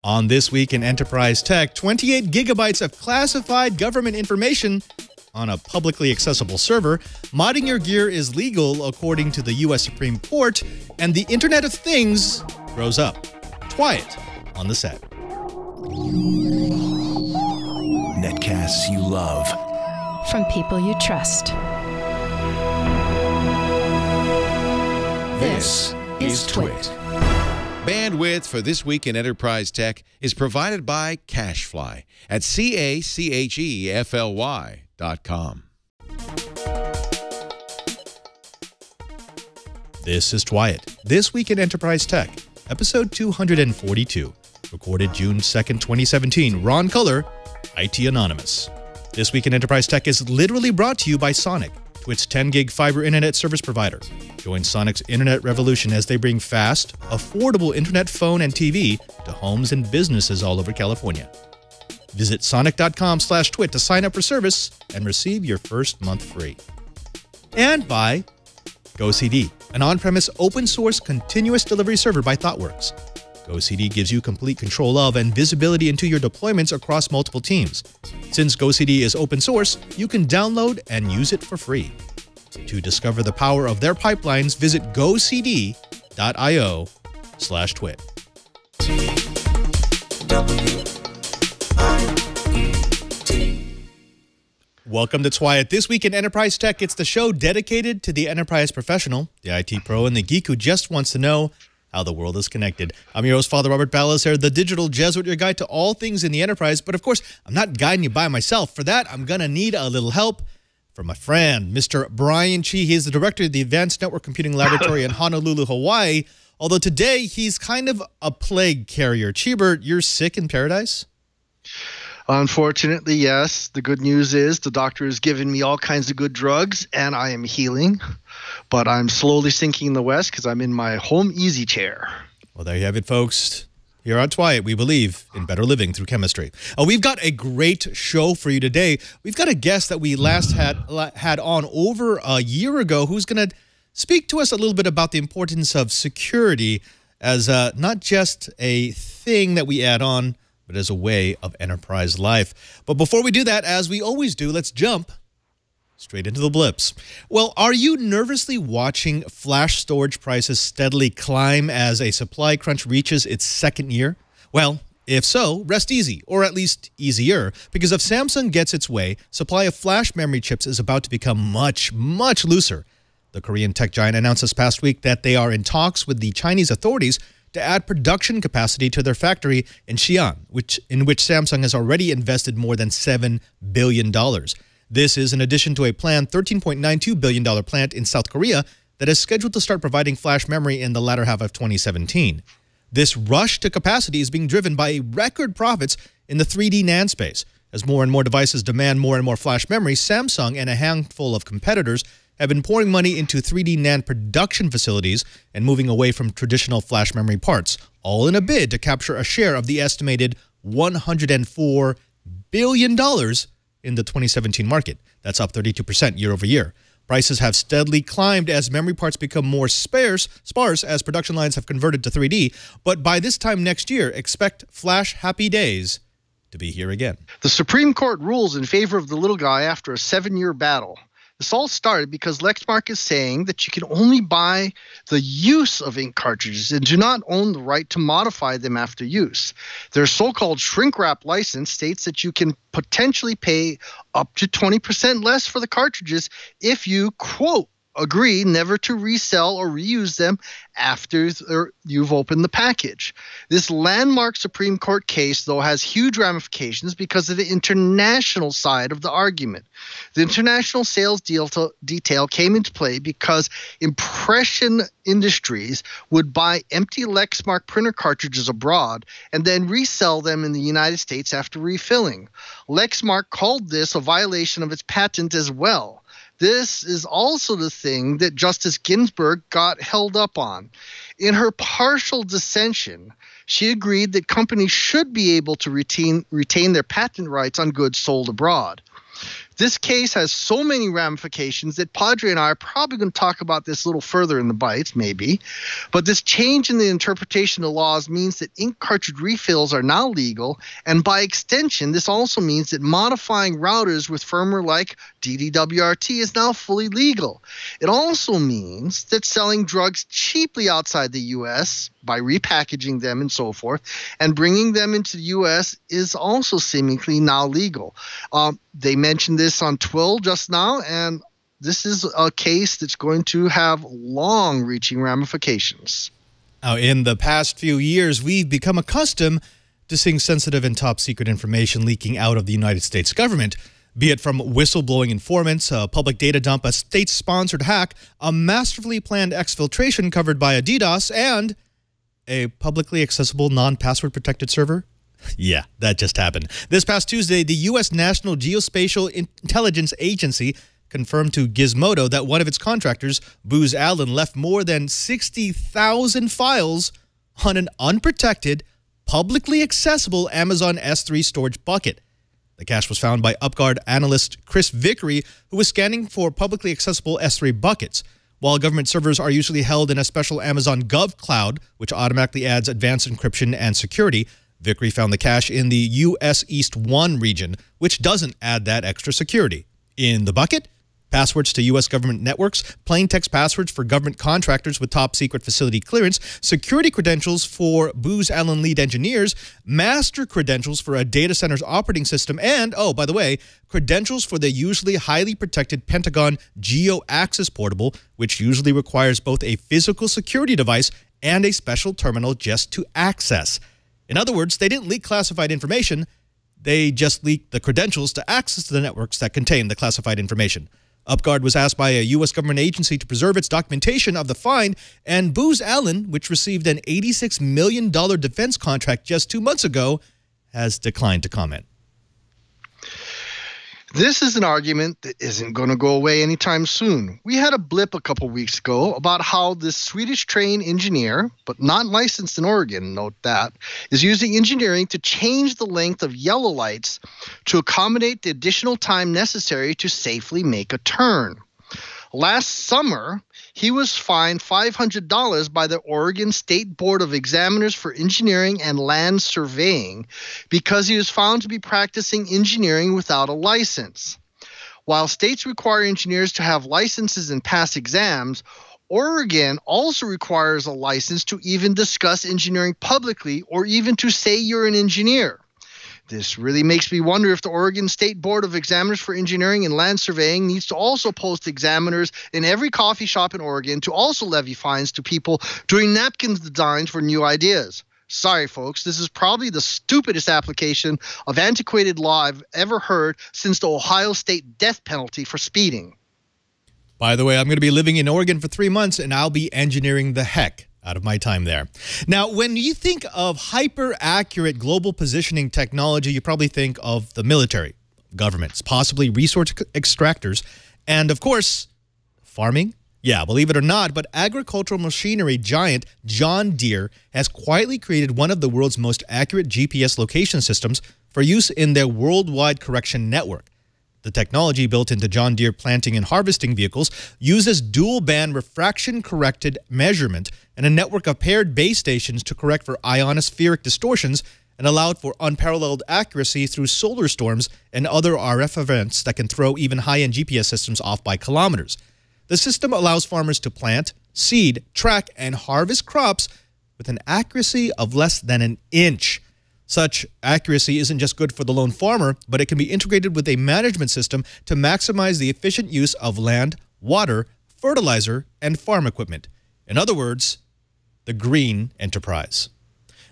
On This Week in Enterprise Tech, 28 gigabytes of classified government information on a publicly accessible server. Modding your gear is legal according to the U.S. Supreme Court, and the Internet of Things grows up. Twiet on the set. Netcasts you love. From people you trust. This is Twit. Bandwidth for This Week in Enterprise Tech is provided by CacheFly at CacheFly.com. This is Twiet. This Week in Enterprise Tech, episode 242, recorded June 2nd, 2017. Ron Culler, IT Anonymous. This Week in Enterprise Tech is literally brought to you by Sonic, Twit's 10-gig fiber internet service provider. Join Sonic's internet revolution as they bring fast, affordable internet, phone, and TV to homes and businesses all over California. Visit sonic.com/twit to sign up for service and receive your first month free. And by GoCD, an on-premise open-source continuous delivery server by ThoughtWorks. GoCD gives you complete control of and visibility into your deployments across multiple teams. Since GoCD is open source, you can download and use it for free. To discover the power of their pipelines, visit gocd.io/twit. Welcome to Twiet. This Week in Enterprise Tech, it's the show dedicated to the enterprise professional, the IT pro, and the geek who just wants to know how the world is connected. I'm your host, Father Robert Ballas, the digital Jesuit, your guide to all things in the enterprise. But of course, I'm not guiding you by myself. For that, I'm going to need a little help from my friend, Mr. Brian Chi. He is the director of the Advanced Network Computing Laboratory in Honolulu, Hawaii. Although today, he's kind of a plague carrier. Chibert, you're sick in paradise? Unfortunately, yes. The good news is the doctor has given me all kinds of good drugs, and I am healing. But I'm slowly sinking in the west because I'm in my home easy chair. Well, there you have it, folks. Here on Twiet, we believe in better living through chemistry. We've got a great show for you today. We've got a guest that we last had on over a year ago who's going to speak to us a little bit about the importance of security as not just a thing that we add on, but as a way of enterprise life. But before we do that, as we always do, let's jump straight into the blips. Well, are you nervously watching flash storage prices steadily climb as a supply crunch reaches its second year? Well, if so, rest easy, or at least easier, because if Samsung gets its way, supply of flash memory chips is about to become much, much looser. The Korean tech giant announced this past week that they are in talks with the Chinese authorities to add production capacity to their factory in Xi'an, in which Samsung has already invested more than $7 billion. This is in addition to a planned $13.92 billion plant in South Korea that is scheduled to start providing flash memory in the latter half of 2017. This rush to capacity is being driven by record profits in the 3D NAND space. As more and more devices demand more and more flash memory, Samsung and a handful of competitors have been pouring money into 3D NAND production facilities and moving away from traditional flash memory parts, all in a bid to capture a share of the estimated $104 billion in the 2017 market. That's up 32% year over year. Prices have steadily climbed as memory parts become more sparse as production lines have converted to 3D. But by this time next year, expect flash happy days to be here again. The Supreme Court rules in favor of the little guy after a 7-year battle. This all started because Lexmark is saying that you can only buy the use of ink cartridges and do not own the right to modify them after use. Their so-called shrink wrap license states that you can potentially pay up to 20% less for the cartridges if you, quote, agree never to resell or reuse them after you've opened the package. This landmark Supreme Court case, though, has huge ramifications because of the international side of the argument. The international sales detail came into play because impression industries would buy empty Lexmark printer cartridges abroad and then resell them in the United States after refilling. Lexmark called this a violation of its patent as well. This is also the thing that Justice Ginsburg got held up on. In her partial dissension, she agreed that companies should be able to retain their patent rights on goods sold abroad. This case has so many ramifications that Padre and I are probably going to talk about this a little further in the bytes, maybe. But this change in the interpretation of laws means that ink cartridge refills are now legal, and by extension, this also means that modifying routers with firmware like DDWRT is now fully legal. It also means that selling drugs cheaply outside the U.S. by repackaging them and so forth and bringing them into the U.S. is also seemingly now legal. They mentioned this on Twill just now, and this is a case that's going to have long-reaching ramifications. Now, in the past few years, we've become accustomed to seeing sensitive and top-secret information leaking out of the United States government, be it from whistleblowing informants, a public data dump, a state-sponsored hack, a masterfully planned exfiltration covered by a DDoS, and a publicly accessible non-password protected server. Yeah, that just happened. This past Tuesday, the U.S. National Geospatial Intelligence Agency confirmed to Gizmodo that one of its contractors, Booz Allen, left more than 60,000 files on an unprotected, publicly accessible Amazon S3 storage bucket. The cache was found by UpGuard analyst Chris Vickery, who was scanning for publicly accessible S3 buckets. While government servers are usually held in a special Amazon Gov cloud, which automatically adds advanced encryption and security, Vickery found the cache in the U.S. East 1 region, which doesn't add that extra security. In the bucket, passwords to U.S. government networks, plain text passwords for government contractors with top-secret facility clearance, security credentials for Booz Allen lead engineers, master credentials for a data center's operating system, and, oh, by the way, credentials for the usually highly protected Pentagon Geo Access Portable, which usually requires both a physical security device and a special terminal just to access. In other words, they didn't leak classified information, they just leaked the credentials to access the networks that contain the classified information. UpGuard was asked by a U.S. government agency to preserve its documentation of the find, and Booz Allen, which received an $86 million defense contract just 2 months ago, has declined to comment. This is an argument that isn't going to go away anytime soon. We had a blip a couple weeks ago about how this Swedish-trained engineer, but not licensed in Oregon, note that, is using engineering to change the length of yellow lights to accommodate the additional time necessary to safely make a turn. Last summer, he was fined $500 by the Oregon State Board of Examiners for Engineering and Land Surveying because he was found to be practicing engineering without a license. While states require engineers to have licenses and pass exams, Oregon also requires a license to even discuss engineering publicly or even to say you're an engineer. This really makes me wonder if the Oregon State Board of Examiners for Engineering and Land Surveying needs to also post examiners in every coffee shop in Oregon to also levy fines to people doing napkins designs for new ideas. Sorry, folks, this is probably the stupidest application of antiquated law I've ever heard since the Ohio State death penalty for speeding. By the way, I'm going to be living in Oregon for 3 months, and I'll be engineering the heck out of my time there. Now, when you think of hyper-accurate global positioning technology, you probably think of the military, governments, possibly resource extractors, and of course, farming. Yeah, believe it or not, but agricultural machinery giant John Deere has quietly created one of the world's most accurate GPS location systems for use in their worldwide correction network. The technology built into John Deere planting and harvesting vehicles uses dual-band refraction-corrected measurement and a network of paired base stations to correct for ionospheric distortions and allowed for unparalleled accuracy through solar storms and other RF events that can throw even high-end GPS systems off by kilometers. The system allows farmers to plant, seed, track, and harvest crops with an accuracy of less than an inch. Such accuracy isn't just good for the lone farmer, but it can be integrated with a management system to maximize the efficient use of land, water, fertilizer, and farm equipment. In other words, the green enterprise.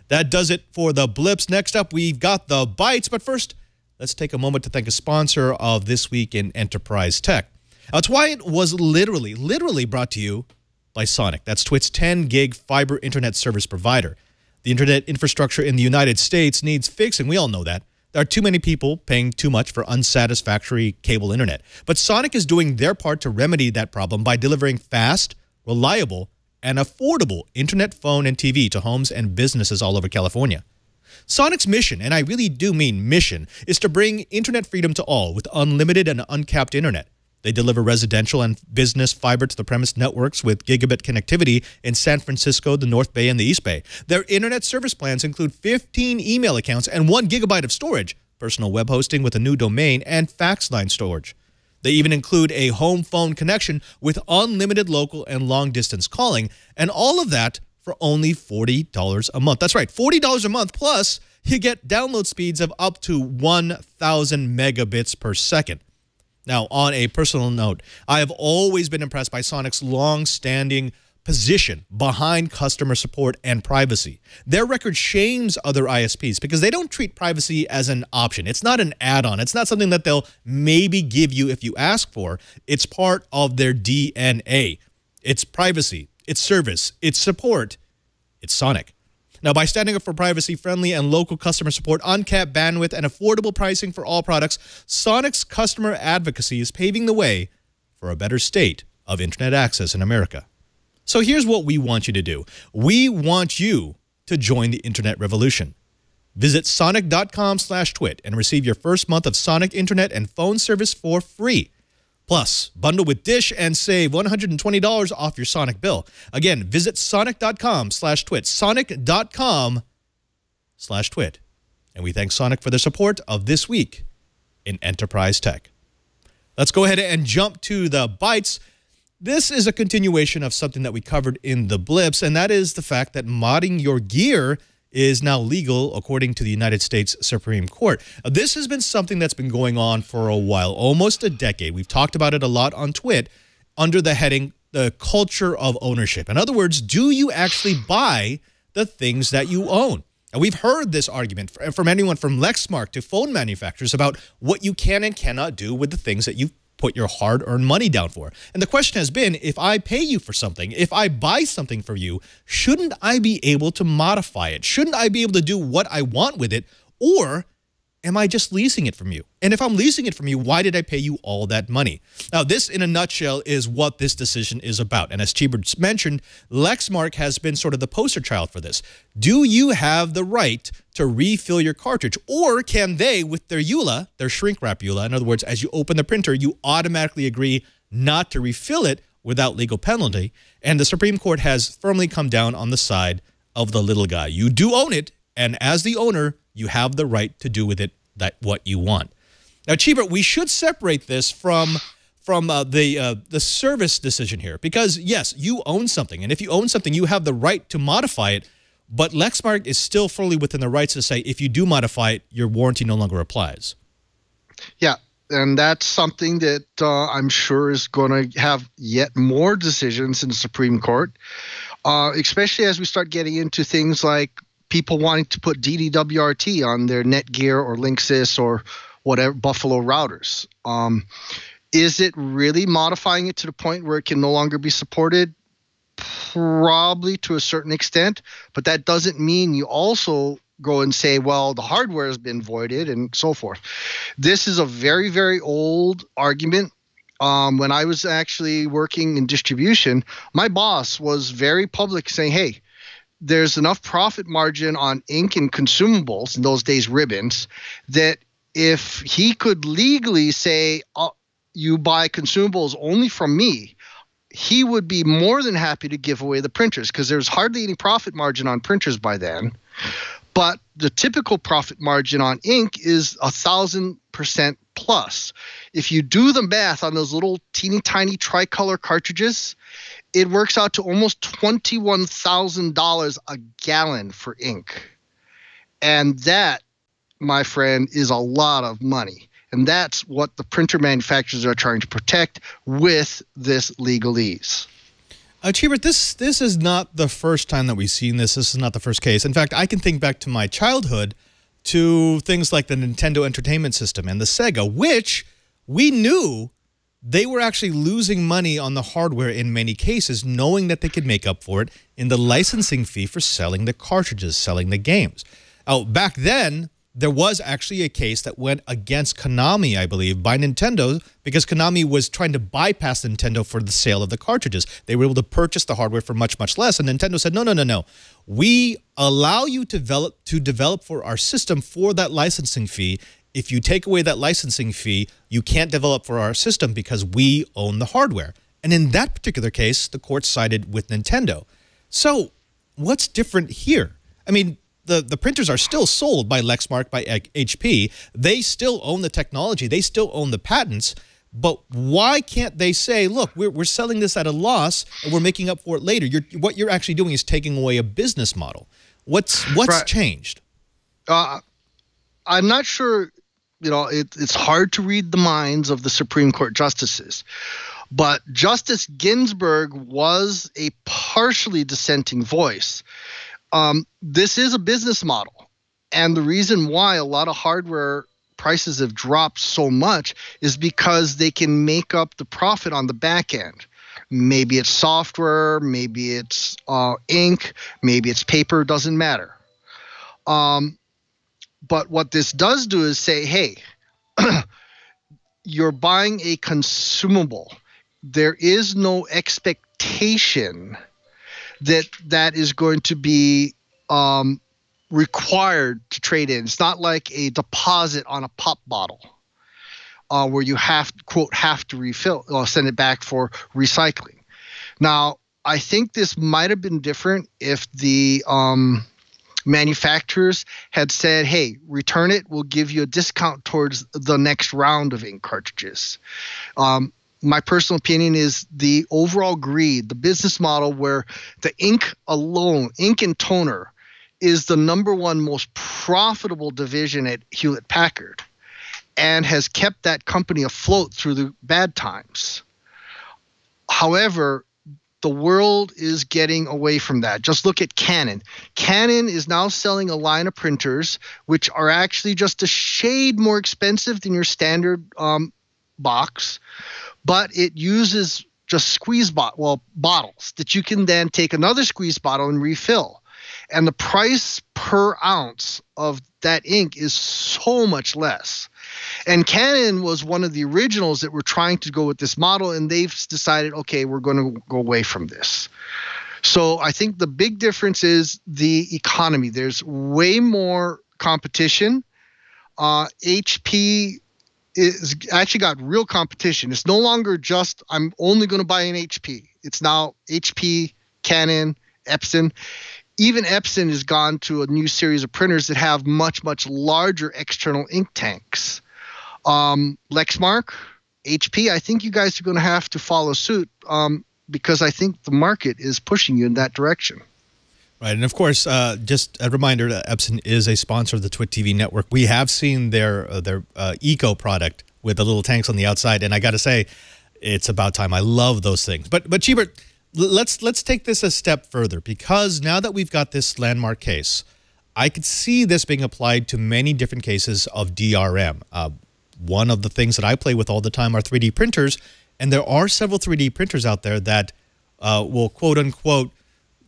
That does it for the Blips. Next up, we've got the Bytes. But first, let's take a moment to thank a sponsor of This Week in Enterprise Tech. That's why it was literally brought to you by Sonic. That's Twit's 10-gig fiber internet service provider. The internet infrastructure in the United States needs fixing. We all know that. There are too many people paying too much for unsatisfactory cable internet. But Sonic is doing their part to remedy that problem by delivering fast, reliable, and affordable internet, phone, and TV to homes and businesses all over California. Sonic's mission, and I really do mean mission, is to bring internet freedom to all with unlimited and uncapped internet. They deliver residential and business fiber-to-the-premise networks with gigabit connectivity in San Francisco, the North Bay, and the East Bay. Their internet service plans include 15 email accounts and 1 gigabyte of storage, personal web hosting with a new domain, and fax line storage. They even include a home phone connection with unlimited local and long-distance calling, and all of that for only $40 a month. That's right, $40 a month, plus you get download speeds of up to 1,000 megabits per second. Now, on a personal note, I have always been impressed by Sonic's long-standing position behind customer support and privacy. Their record shames other ISPs because they don't treat privacy as an option. It's not an add-on. It's not something that they'll maybe give you if you ask for. It's part of their DNA. It's privacy. It's service. It's support. It's Sonic. Now, by standing up for privacy-friendly and local customer support, uncapped bandwidth, and affordable pricing for all products, Sonic's customer advocacy is paving the way for a better state of internet access in America. So here's what we want you to do. We want you to join the internet revolution. Visit sonic.com/twit and receive your first month of Sonic internet and phone service for free. Plus, bundle with Dish and save $120 off your Sonic bill. Again, visit sonic.com/twit, sonic.com/twit. And we thank Sonic for their support of This Week in Enterprise Tech. Let's go ahead and jump to the bytes. This is a continuation of something that we covered in the Blips, and that is the fact that modding your gear is now legal according to the United States Supreme Court. This has been something that's been going on for a while, almost a decade. We've talked about it a lot on Twit under the heading, the culture of ownership. In other words, do you actually buy the things that you own? And we've heard this argument from anyone from Lexmark to phone manufacturers about what you can and cannot do with the things that you've put your hard-earned money down for. And the question has been, if I pay you for something, if I buy something for you, shouldn't I be able to modify it? Shouldn't I be able to do what I want with it? Or am I just leasing it from you? And if I'm leasing it from you, why did I pay you all that money? Now, this in a nutshell is what this decision is about. And as Cheebert mentioned, Lexmark has been sort of the poster child for this. Do you have the right to refill your cartridge? Or can they, with their EULA, their shrink wrap EULA, in other words, as you open the printer, you automatically agree not to refill it without legal penalty? And the Supreme Court has firmly come down on the side of the little guy. You do own it, and as the owner, you have the right to do with it what you want. Now, Cheebert, we should separate this from the service decision here, because yes, you own something, and if you own something, you have the right to modify it. But Lexmark is still fully within the rights to say if you do modify it, your warranty no longer applies. Yeah, and that's something that I'm sure is going to have yet more decisions in the Supreme Court, especially as we start getting into things like people wanting to put DDWRT on their Netgear or Linksys or whatever Buffalo routers. Is it really modifying it to the point where it can no longer be supported? Probably to a certain extent, but that doesn't mean you also go and say, well, the hardware has been voided and so forth. This is a very, very old argument. When I was actually working in distribution, my boss was very public saying, hey, there's enough profit margin on ink and consumables, in those days ribbons, that if he could legally say, you buy consumables only from me, he would be more than happy to give away the printers, because there's hardly any profit margin on printers by then. But the typical profit margin on ink is 1,000% plus. If you do the math on those little teeny tiny tricolor cartridges, it works out to almost $21,000 a gallon for ink. And that, my friend, is a lot of money. And that's what the printer manufacturers are trying to protect with this legalese. Cheebert, this is not the first time that we've seen this. This is not the first case. In fact, I can think back to my childhood to things like the Nintendo Entertainment System and the Sega, which we knew they were actually losing money on the hardware in many cases, knowing that they could make up for it in the licensing fee for selling the cartridges, selling the games. Back then, there was actually a case that went against Konami, I believe, by Nintendo, because Konami was trying to bypass Nintendo for the sale of the cartridges. They were able to purchase the hardware for much, much less, and Nintendo said, no. We allow you to develop for our system for that licensing fee. If you take away that licensing fee, you can't develop for our system because we own the hardware. And in that particular case, the court sided with Nintendo. So what's different here? I mean, the printers are still sold by Lexmark, by HP. They still own the technology. They still own the patents. But why can't they say, look, we're selling this at a loss and we're making up for it later? What you're actually doing is taking away a business model. What's right. changed? I'm not sure. It's hard to read the minds of the Supreme Court justices. But Justice Ginsburg was a partially dissenting voice. This is a business model. And the reason why a lot of hardware prices have dropped so much is because they can make up the profit on the back end. Maybe it's software, maybe it's ink, maybe it's paper, doesn't matter. But what this does do is say, hey, you're buying a consumable. There is no expectation that is going to be required to trade in. It's not like a deposit on a pop bottle where you have to refill or send it back for recycling. Now, I think this might have been different if the manufacturers had said, hey, return it, we'll give you a discount towards the next round of ink cartridges. My personal opinion is the overall greed, the business model where the ink alone, ink and toner, is the #1 most profitable division at Hewlett-Packard and has kept that company afloat through the bad times. However, the world is getting away from that. Just look at Canon. Canon is now selling a line of printers which are actually just a shade more expensive than your standard box, but it uses just squeeze bottles that you can then take another squeeze bottle and refill. And the price per ounce of that ink is so much less. And Canon was one of the originals that were trying to go with this model, and they've decided, okay, we're going to go away from this. So I think the big difference is the economy. There's way more competition. HP is actually got real competition. It's no longer just I'm only going to buy an HP. It's now HP, Canon, Epson. Even Epson has gone to a new series of printers that have much, much larger external ink tanks. Lexmark, HP, I think you guys are going to have to follow suit because I think the market is pushing you in that direction. Right, and of course, just a reminder that Epson is a sponsor of the Twit TV network. We have seen their Eco product with the little tanks on the outside, and I got to say, it's about time. I love those things. But Chibert, let's take this a step further, because now that we've got this landmark case, I could see this being applied to many different cases of DRM. One of the things that I play with all the time are 3D printers, and there are several 3D printers out there that will quote-unquote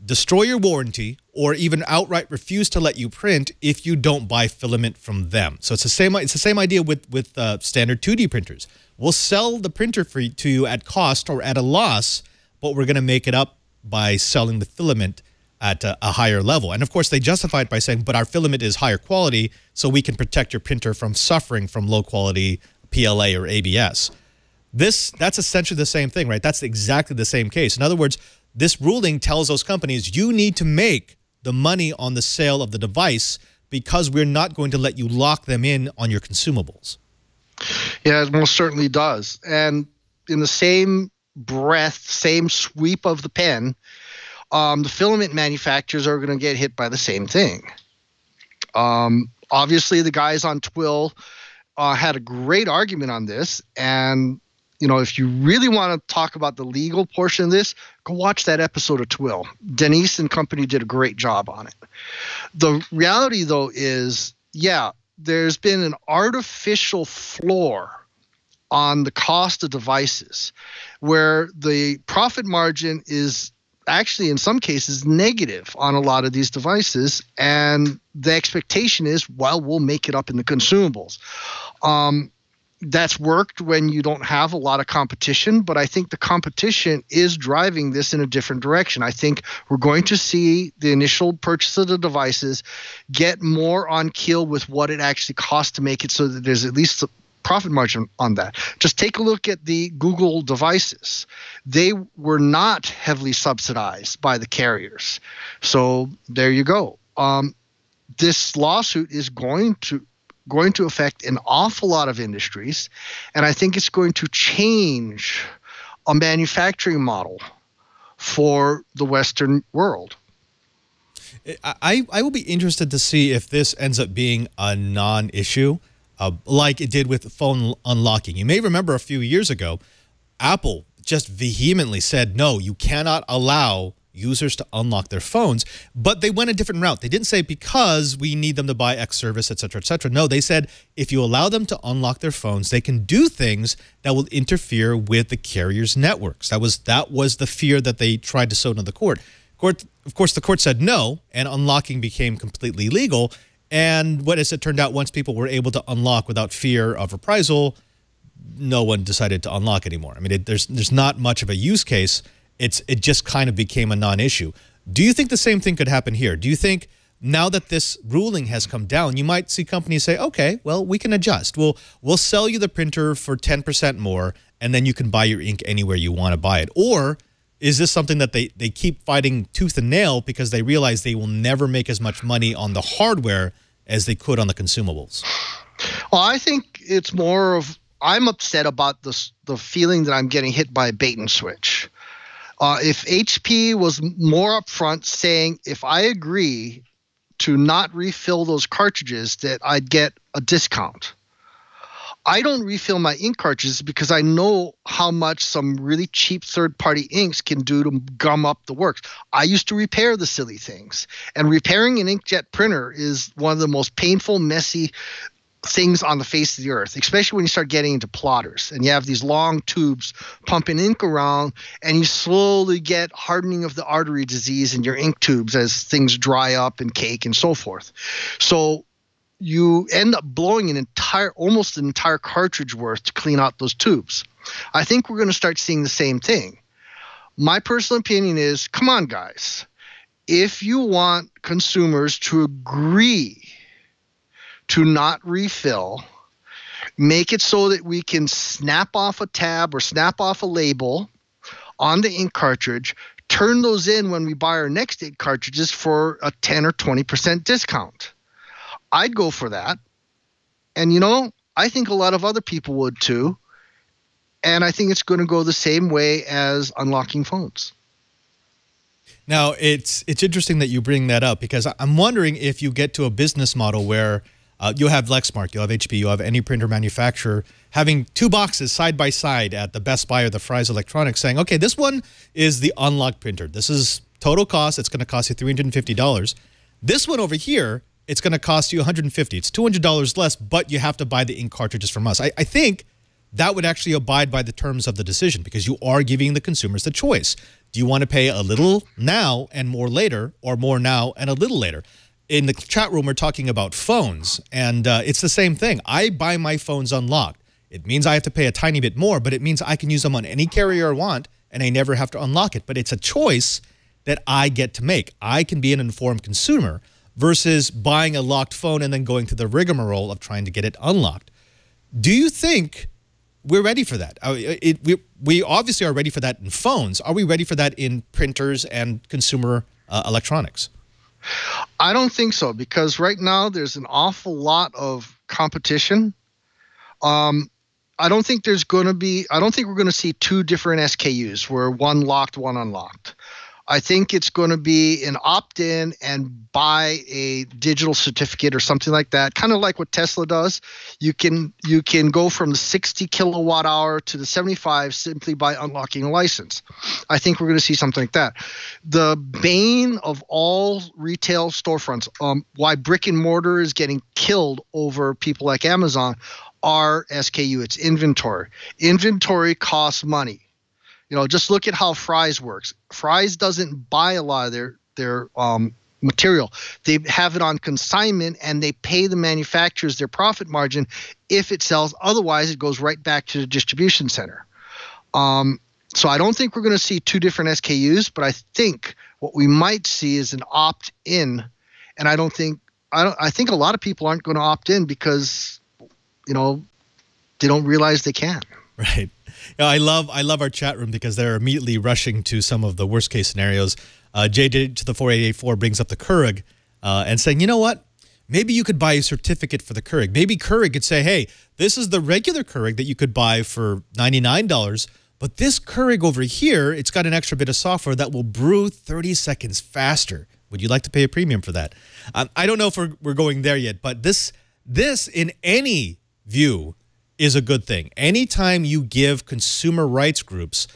destroy your warranty or even outright refuse to let you print if you don't buy filament from them. So it's the same idea with standard 2D printers. We'll sell the printer to you at cost or at a loss, but we're going to make it up by selling the filament at a higher level. And of course, they justify it by saying, but our filament is higher quality, so we can protect your printer from suffering from low quality PLA or ABS. That's essentially the same thing, right? That's exactly the same case. In other words, this ruling tells those companies, you need to make the money on the sale of the device because we're not going to let you lock them in on your consumables. Yeah, it most certainly does. And in the same breath, same sweep of the pen, the filament manufacturers are going to get hit by the same thing. Obviously, the guys on Twill had a great argument on this. And, you know, if you really want to talk about the legal portion of this, go watch that episode of Twill. Denise and company did a great job on it. The reality, though, is, yeah, there's been an artificial floor on the cost of devices where the profit margin is actually in some cases negative on a lot of these devices, and the expectation is, well, we'll make it up in the consumables. That's worked when you don't have a lot of competition, but I think the competition is driving this in a different direction. I think we're going to see the initial purchase of the devices get more on keel with what it actually costs to make it, so that there's at least a profit margin on that. Just take a look at the Google devices. They were not heavily subsidized by the carriers. So there you go. This lawsuit is going to affect an awful lot of industries, and I think it's going to change a manufacturing model for the Western world. I will be interested to see if this ends up being a non-issue, like it did with phone unlocking. You may remember a few years ago, Apple just vehemently said, no, you cannot allow users to unlock their phones, but they went a different route. They didn't say because we need them to buy X service, et cetera, et cetera. No, they said if you allow them to unlock their phones, they can do things that will interfere with the carrier's networks. That was the fear that they tried to sow into the court. Of course, the court said no, and unlocking became completely legal. And what as it turned out, once people were able to unlock without fear of reprisal, no one decided to unlock anymore. I mean, there's not much of a use case. It just kind of became a non-issue. Do you think the same thing could happen here? Do you think now that this ruling has come down, you might see companies say, okay, well, we can adjust. We'll sell you the printer for 10% more, and then you can buy your ink anywhere you want to buy it? Or is this something that they keep fighting tooth and nail because they realize they will never make as much money on the hardware as they could on the consumables? Well, I think it's more of, I'm upset about the feeling that I'm getting hit by a bait and switch. If HP was more upfront saying, if I agree to not refill those cartridges, that I'd get a discount. I don't refill my ink cartridges because I know how much some really cheap third-party inks can do to gum up the works. I used to repair the silly things. And repairing an inkjet printer is one of the most painful, messy things on the face of the earth, especially when you start getting into plotters and you have these long tubes pumping ink around, and you slowly get hardening of the artery disease in your ink tubes as things dry up and cake and so forth. So you end up blowing almost an entire cartridge worth to clean out those tubes. I think we're going to start seeing the same thing. My personal opinion is, come on, guys. If you want consumers to agree to not refill, make it so that we can snap off a tab or snap off a label on the ink cartridge, turn those in when we buy our next ink cartridges for a 10 or 20% discount. I'd go for that. And, I think a lot of other people would too. And I think it's going to go the same way as unlocking phones. Now, it's interesting that you bring that up, because I'm wondering if you get to a business model where you'll have Lexmark, you'll have HP, you'll have any printer manufacturer having two boxes side by side at the Best Buy or the Fry's Electronics saying, okay, this one is the unlocked printer. This is total cost. It's going to cost you $350. This one over here, it's going to cost you $150. It's $200 less, but you have to buy the ink cartridges from us. I think that would actually abide by the terms of the decision, because you are giving the consumers the choice. Do you want to pay a little now and more later, or more now and a little later? In the chat room, we're talking about phones, and it's the same thing. I buy my phones unlocked. It means I have to pay a tiny bit more, but it means I can use them on any carrier I want, and I never have to unlock it. But it's a choice that I get to make. I can be an informed consumer versus buying a locked phone and then going through the rigmarole of trying to get it unlocked. Do you think we're ready for that? We obviously are ready for that in phones. Are we ready for that in printers and consumer electronics? I don't think so, because right now there's an awful lot of competition. I don't think we're going to see two different SKUs where one locked, one unlocked. I think it's going to be an opt-in and buy a digital certificate or something like that, kind of like what Tesla does. You can go from the 60 kilowatt hour to the 75 simply by unlocking a license. I think we're going to see something like that. The bane of all retail storefronts, why brick and mortar is getting killed over people like Amazon, are SKU. It's inventory. Inventory costs money. Just look at how Fry's works. Fry's doesn't buy a lot of their material. They have it on consignment, and they pay the manufacturers their profit margin if it sells. Otherwise, it goes right back to the distribution center. So I don't think we're going to see two different SKUs, but I think what we might see is an opt-in, and I think a lot of people aren't going to opt in because they don't realize they can. Right. I love our chat room because they're immediately rushing to some of the worst case scenarios. JJ to the 4884 brings up the Keurig and saying, you know what? Maybe you could buy a certificate for the Keurig. Maybe Keurig could say, hey, this is the regular Keurig that you could buy for $99, but this Keurig over here, it's got an extra bit of software that will brew 30 seconds faster. Would you like to pay a premium for that? I don't know if we're going there yet, but this in any view is a good thing. Anytime you give consumer rights groups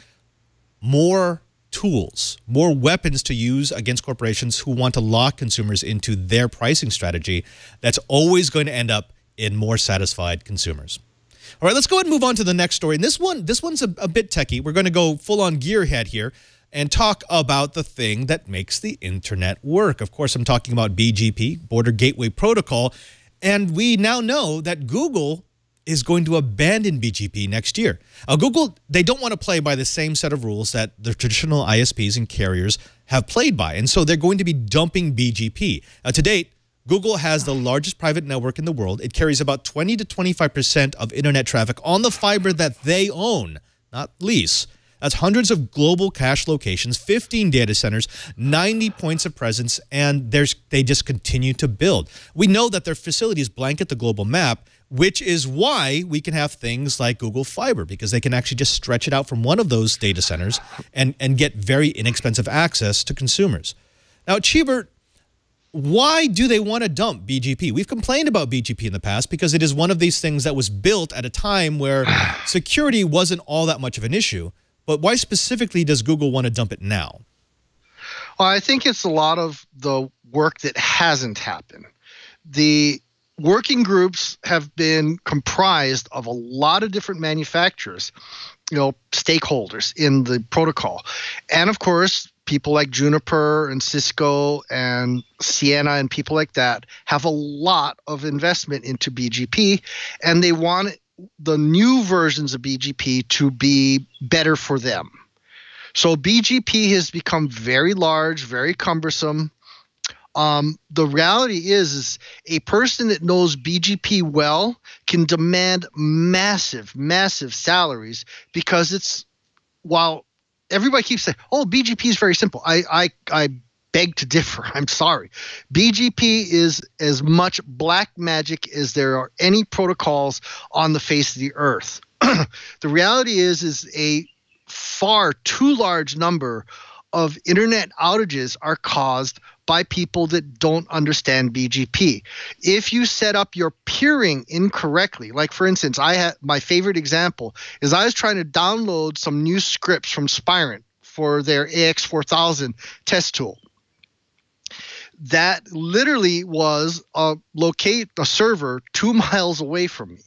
more tools, more weapons to use against corporations who want to lock consumers into their pricing strategy, that's always going to end up in more satisfied consumers. All right, let's go ahead and move on to the next story. And this one's a bit techie. We're going to go full-on gearhead here and talk about the thing that makes the internet work. Of course, I'm talking about BGP, Border Gateway Protocol, and we now know that Google is going to abandon BGP next year. Google, they don't want to play by the same set of rules that the traditional ISPs and carriers have played by, and so they're going to be dumping BGP. To date, Google has the largest private network in the world. It carries about 20 to 25% of internet traffic on the fiber that they own, not lease. That's hundreds of global cache locations, 15 data centers, 90 points of presence, and they just continue to build. We know that their facilities blanket the global map, which is why we can have things like Google Fiber, because they can actually just stretch it out from one of those data centers and get very inexpensive access to consumers. Now, Cheebert, why do they want to dump BGP? We've complained about BGP in the past because it is one of these things that was built at a time where security wasn't all that much of an issue. But why specifically does Google want to dump it now? Well, I think it's a lot of the work that hasn't happened. The working groups have been comprised of a lot of different manufacturers, stakeholders in the protocol. And of course, people like Juniper and Cisco and Ciena and people like that have a lot of investment into BGP, and they want the new versions of BGP to be better for them. So BGP has become very large, very cumbersome. The reality is a person that knows BGP well can demand massive, massive salaries because while everybody keeps saying, oh, BGP is very simple. I beg to differ. I'm sorry. BGP is as much black magic as there are any protocols on the face of the earth. The reality is a far too large number of internet outages are caused by people that don't understand BGP. If you set up your peering incorrectly, like for instance, my favorite example is I was trying to download some new scripts from Spirent for their AX4000 test tool. That literally was locate a server 2 miles away from me.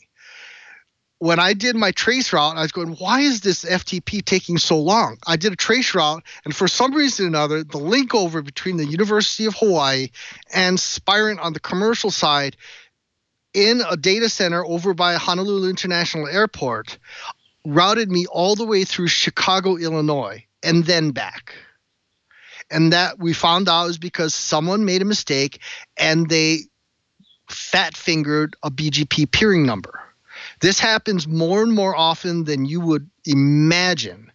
When I did my trace route, I was going, why is this FTP taking so long? I did a trace route, and for some reason or another, the link over between the University of Hawaii and Spirent on the commercial side in a data center over by Honolulu International Airport routed me all the way through Chicago, Illinois, and then back. And that we found out is because someone made a mistake and they fat-fingered a BGP peering number. This happens more and more often than you would imagine.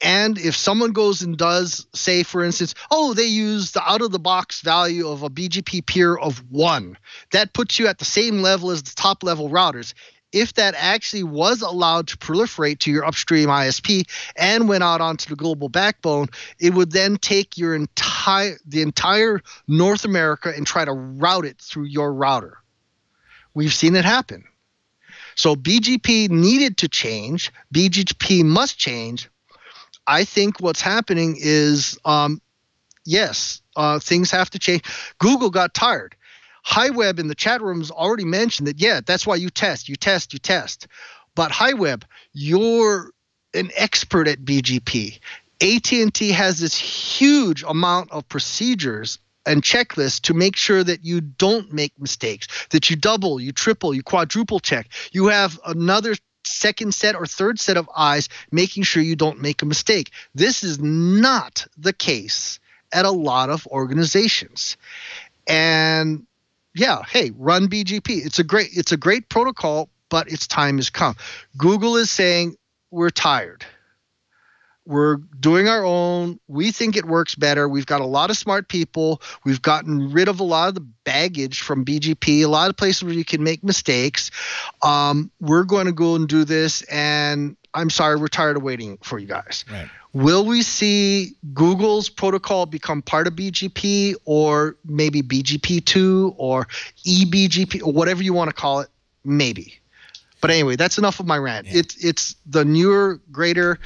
And if someone goes and does, say, for instance, oh, they use the out-of-the-box value of a BGP peer of 1, that puts you at the same level as the top-level routers. If that actually was allowed to proliferate to your upstream ISP and went out onto the global backbone, it would then take the entire North America and try to route it through your router. We've seen it happen. So BGP needed to change. BGP must change. I think what's happening is, things have to change. Google got tired. HiWeb in the chat rooms already mentioned that, yeah, that's why you test. But HiWeb, your an expert at BGP. AT&T has this huge amount of procedures and checklists to make sure that you don't make mistakes, that you double, you triple, you quadruple check. You have another second set or third set of eyes making sure you don't make a mistake. This is not the case at a lot of organizations. And yeah, hey, run BGP. It's a great protocol, but its time has come. Google is saying we're tired. We're doing our own. We think it works better. We've got a lot of smart people. We've gotten rid of a lot of the baggage from BGP, a lot of places where you can make mistakes. We're going to go and do this, and I'm sorry, we're tired of waiting for you guys. Right. Will we see Google's protocol become part of BGP, or maybe BGP2 or eBGP or whatever you want to call it? Maybe. But anyway, that's enough of my rant. Yeah. It's the newer, greater.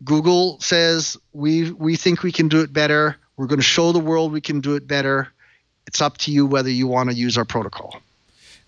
Google says we think we can do it better. We're going to show the world we can do it better. It's up to you whether you want to use our protocol.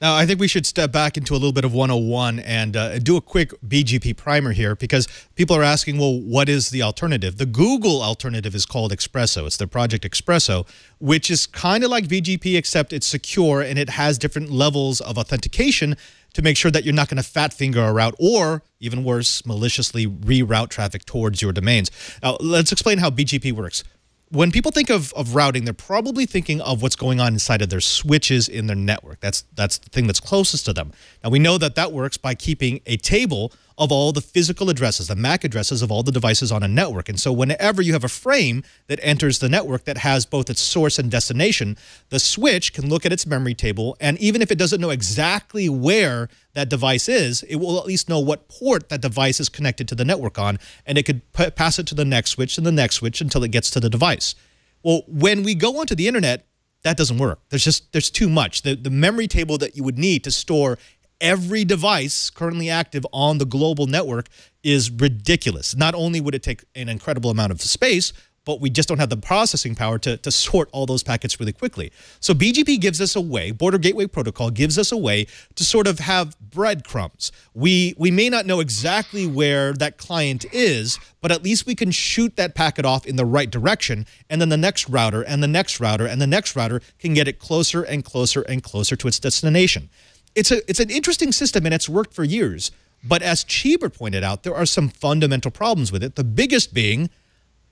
Now, I think we should step back into a little bit of 101 and do a quick BGP primer here, because people are asking, well, what is the alternative? The Google alternative is called Espresso. It's their Project Espresso, which is kind of like BGP, except it's secure and it has different levels of authentication to make sure that you're not going to fat finger a route or, even worse, maliciously reroute traffic towards your domains. Now, let's explain how BGP works. When people think of routing, they're probably thinking of what's going on inside of their switches in their network. That's the thing that's closest to them. Now, we know that that works by keeping a table of all the physical addresses, the MAC addresses of all the devices on a network. And so whenever you have a frame that enters the network that has both its source and destination, the switch can look at its memory table, and even if it doesn't know exactly where that device is, it will at least know what port that device is connected to the network on, and it could pass it to the next switch and the next switch until it gets to the device. Well, when we go onto the internet, that doesn't work. There's too much. The memory table that you would need to store every device currently active on the global network is ridiculous. Not only would it take an incredible amount of space, but we just don't have the processing power to sort all those packets really quickly. So BGP gives us a way, Border Gateway Protocol gives us a way to sort of have breadcrumbs. We may not know exactly where that client is, but at least we can shoot that packet off in the right direction, and then the next router and the next router and the next router can get it closer and closer and closer to its destination. It's an interesting system, and it's worked for years. But as Cheever pointed out, there are some fundamental problems with it, the biggest being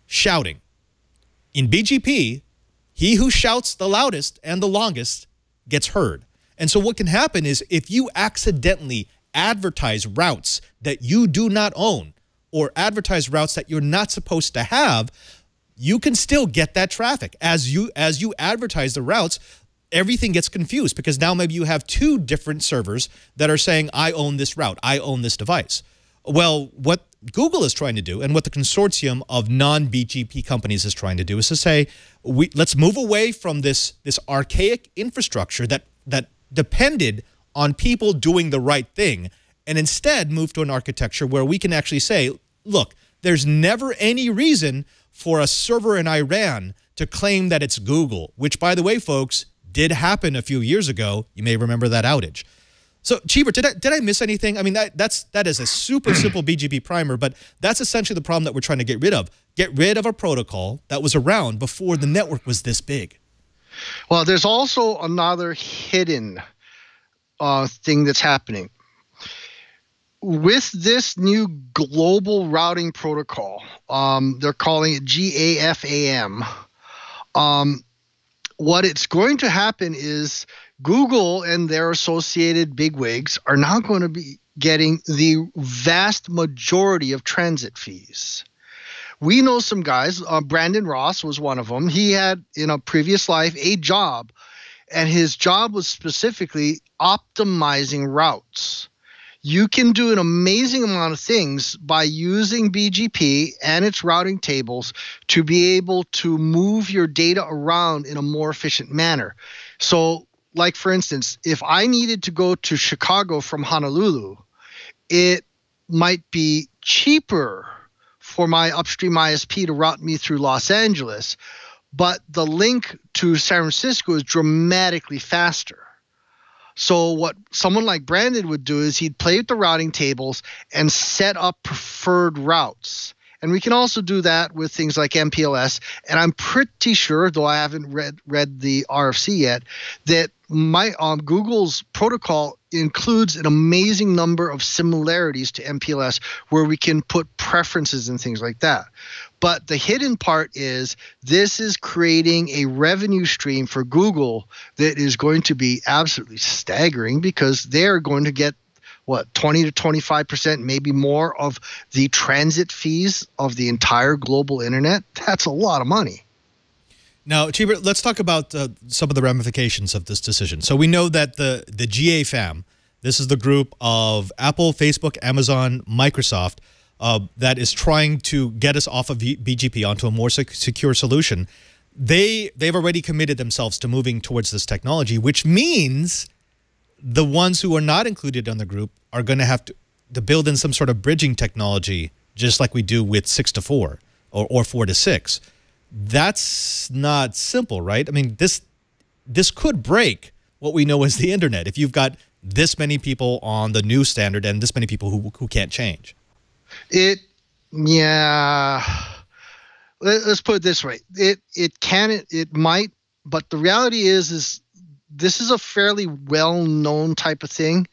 shouting. In BGP, he who shouts the loudest and the longest gets heard. And so what can happen is if you accidentally advertise routes that you do not own or advertise routes that you're not supposed to have, you can still get that traffic. As you advertise the routes, everything gets confused because now maybe you have two different servers that are saying, I own this route, I own this device. Well, what Google is trying to do and what the consortium of non-BGP companies is trying to do is to say, let's move away from this archaic infrastructure that depended on people doing the right thing and instead move to an architecture where we can actually say, look, there's never any reason for a server in Iran to claim that it's Google, which, by the way, folks, did happen a few years ago. You may remember that outage. So, Cheever, did I miss anything? I mean, that is a super simple BGP primer, but that's essentially the problem that we're trying to get rid of. Get rid of a protocol that was around before the network was this big. Well, there's also another hidden thing that's happening. With this new global routing protocol, they're calling it GAFAM. What it's going to happen is Google and their associated bigwigs are now going to be getting the vast majority of transit fees. We know some guys, Brandon Ross was one of them. He had, in a previous life, a job, and his job was specifically optimizing routes. You can do an amazing amount of things by using BGP and its routing tables to be able to move your data around in a more efficient manner. So, like, for instance, if I needed to go to Chicago from Honolulu, it might be cheaper for my upstream ISP to route me through Los Angeles, but the link to San Francisco is dramatically faster. So what someone like Brandon would do is he'd play with the routing tables and set up preferred routes. And we can also do that with things like MPLS. And I'm pretty sure, though I haven't read the RFC yet, that my Google's protocol includes an amazing number of similarities to MPLS where we can put preferences and things like that. But the hidden part is this is creating a revenue stream for Google that is going to be absolutely staggering, because they're going to get 20 to 25%, maybe more, of the transit fees of the entire global internet. That's a lot of money. Now, Cheever, let's talk about some of the ramifications of this decision. So we know that the GA fam, this is the group of Apple, Facebook, Amazon, Microsoft, that is trying to get us off of BGP onto a more secure solution. They've already committed themselves to moving towards this technology, which means the ones who are not included on the group are going to have to build in some sort of bridging technology, just like we do with 6 to 4 or 4 to 6. That's not simple, right? I mean, this could break what we know as the internet if you've got this many people on the new standard and this many people who can't change. Yeah. Let's put it this way. It might, but the reality is this is a fairly well-known type of thing.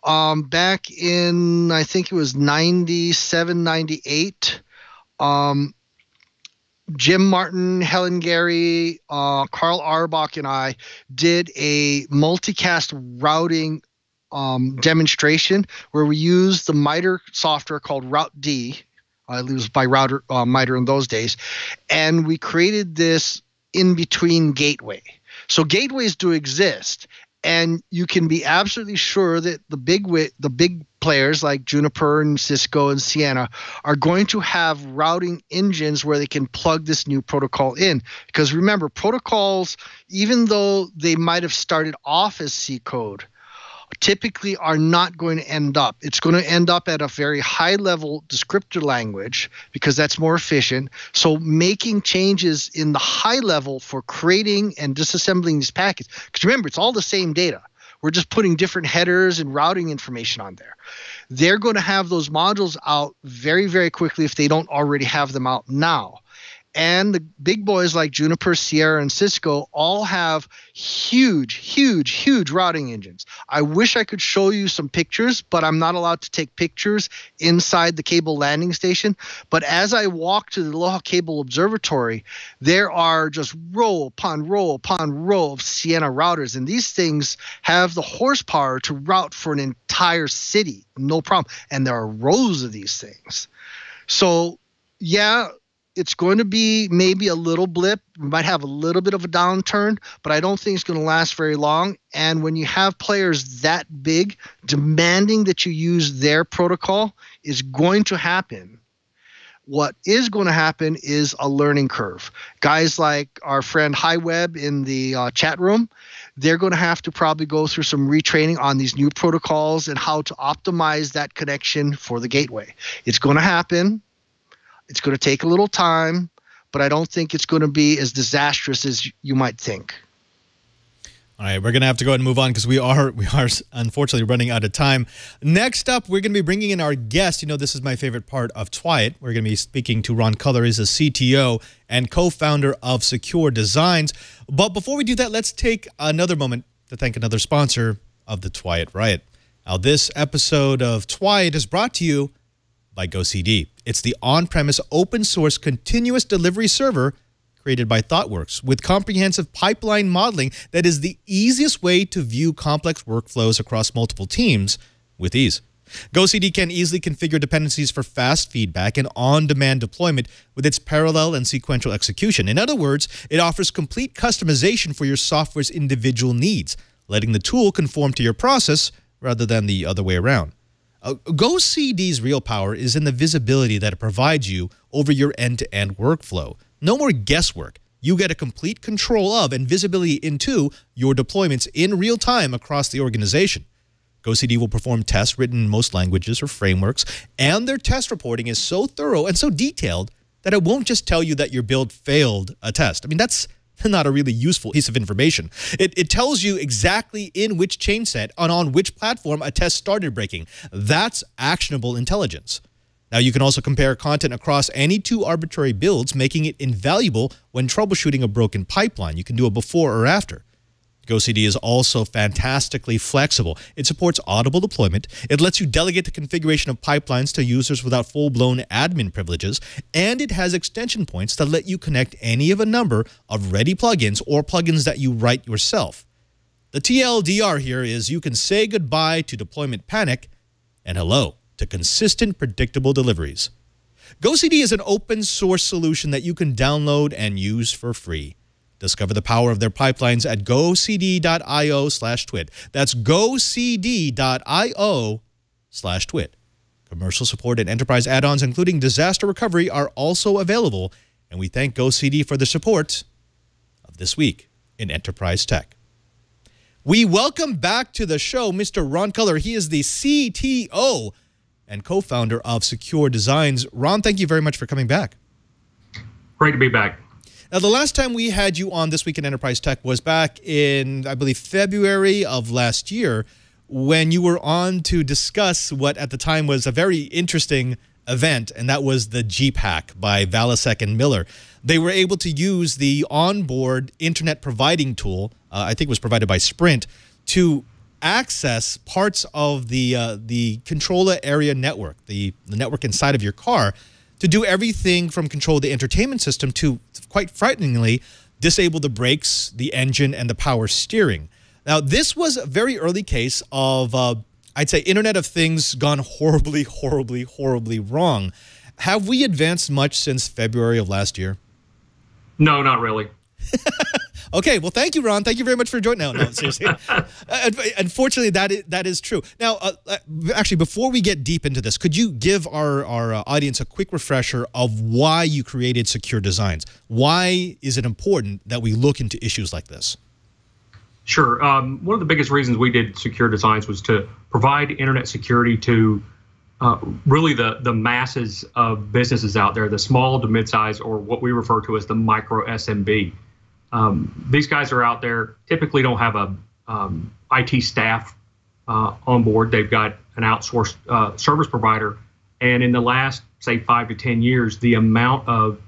Back in, I think it was 97, 98, Jim Martin, Helen Gary, Carl Arbach, and I did a multicast routing demonstration where we used the MITRE software called Route D. It was by MITRE in those days. And we created this in-between gateway. So gateways do exist, and you can be absolutely sure that the big players like Juniper and Cisco and Ciena are going to have routing engines where they can plug this new protocol in. Because remember, protocols, even though they might have started off as C code, typically are not going to end up. It's going to end up at a very high level descriptor language because that's more efficient. So making changes in the high level for creating and disassembling these packets, because remember, it's all the same data. We're just putting different headers and routing information on there. They're going to have those modules out very, very quickly if they don't already have them out now. And the big boys like Juniper, Sierra, and Cisco all have huge, huge, huge routing engines. I wish I could show you some pictures, but I'm not allowed to take pictures inside the cable landing station. But as I walk to the Aloha Cable Observatory, there are just row upon row upon row of Ciena routers. And these things have the horsepower to route for an entire city, no problem. And there are rows of these things. So, yeah, it's going to be maybe a little blip. We might have a little bit of a downturn, but I don't think it's going to last very long. And when you have players that big demanding that you use their protocol, is going to happen. What is going to happen is a learning curve. Guys like our friend HiWeb in the chat room, they're going to have to probably go through some retraining on these new protocols and how to optimize that connection for the gateway. It's going to happen. It's going to take a little time, but I don't think it's going to be as disastrous as you might think. All right, we're going to have to go ahead and move on because we are unfortunately running out of time. Next up, we're going to be bringing in our guest. You know, this is my favorite part of Twiat. We're going to be speaking to Ron Culler. He's a CTO and co-founder of Secure Designs. But before we do that, let's take another moment to thank another sponsor of the Twiat Riot. Now, this episode of Twiat is brought to you by GoCD. It's the on-premise open-source continuous delivery server created by ThoughtWorks with comprehensive pipeline modeling that is the easiest way to view complex workflows across multiple teams with ease. GoCD can easily configure dependencies for fast feedback and on-demand deployment with its parallel and sequential execution. In other words, it offers complete customization for your software's individual needs, letting the tool conform to your process rather than the other way around. GoCD's real power is in the visibility that it provides you over your end-to-end workflow. No more guesswork. You get a complete control of and visibility into your deployments in real time across the organization. GoCD will perform tests written in most languages or frameworks, and their test reporting is so thorough and so detailed that it won't just tell you that your build failed a test. I mean, that's not a really useful piece of information. It tells you exactly in which chain set and on which platform a test started breaking. That's actionable intelligence. Now, you can also compare content across any two arbitrary builds, making it invaluable when troubleshooting a broken pipeline. You can do it before or after. GoCD is also fantastically flexible. It supports audible deployment. It lets you delegate the configuration of pipelines to users without full-blown admin privileges. And it has extension points that let you connect any of a number of ready plugins or plugins that you write yourself. The TLDR here is you can say goodbye to deployment panic and hello to consistent, predictable deliveries. GoCD is an open source solution that you can download and use for free. Discover the power of their pipelines at gocd.io/twit. That's gocd.io/twit. Commercial support and enterprise add-ons, including disaster recovery, are also available, and we thank GoCD for the support of This Week in Enterprise Tech. We welcome back to the show Mr. Ron Culler. He is the CTO and co-founder of Secure Designs. Ron, thank you very much for coming back. Great to be back. Now, the last time we had you on This Week in Enterprise Tech was back in, I believe, February of last year, when you were on to discuss what at the time was a very interesting event, and that was the GPack by Valisek and Miller. They were able to use the onboard internet providing tool, I think it was provided by Sprint, to access parts of the controller area network, the network inside of your car, to do everything from control the entertainment system to, quite frighteningly, disable the brakes, the engine, and the power steering. Now, this was a very early case of, I'd say, Internet of Things gone horribly, horribly, horribly wrong. Have we advanced much since February of last year? No, not really. Okay, well, thank you, Ron. Thank you very much for joining. No, seriously. Unfortunately, that is true. Now, actually, before we get deep into this, could you give our audience a quick refresher of why you created Secure Designs? Why is it important that we look into issues like this? Sure. One of the biggest reasons we did Secure Designs was to provide internet security to really the masses of businesses out there, the small to mid-size, or what we refer to as the micro SMB. These guys are out there, typically don't have a IT staff on board. They've got an outsourced service provider. And in the last, say, 5 to 10 years, the amount of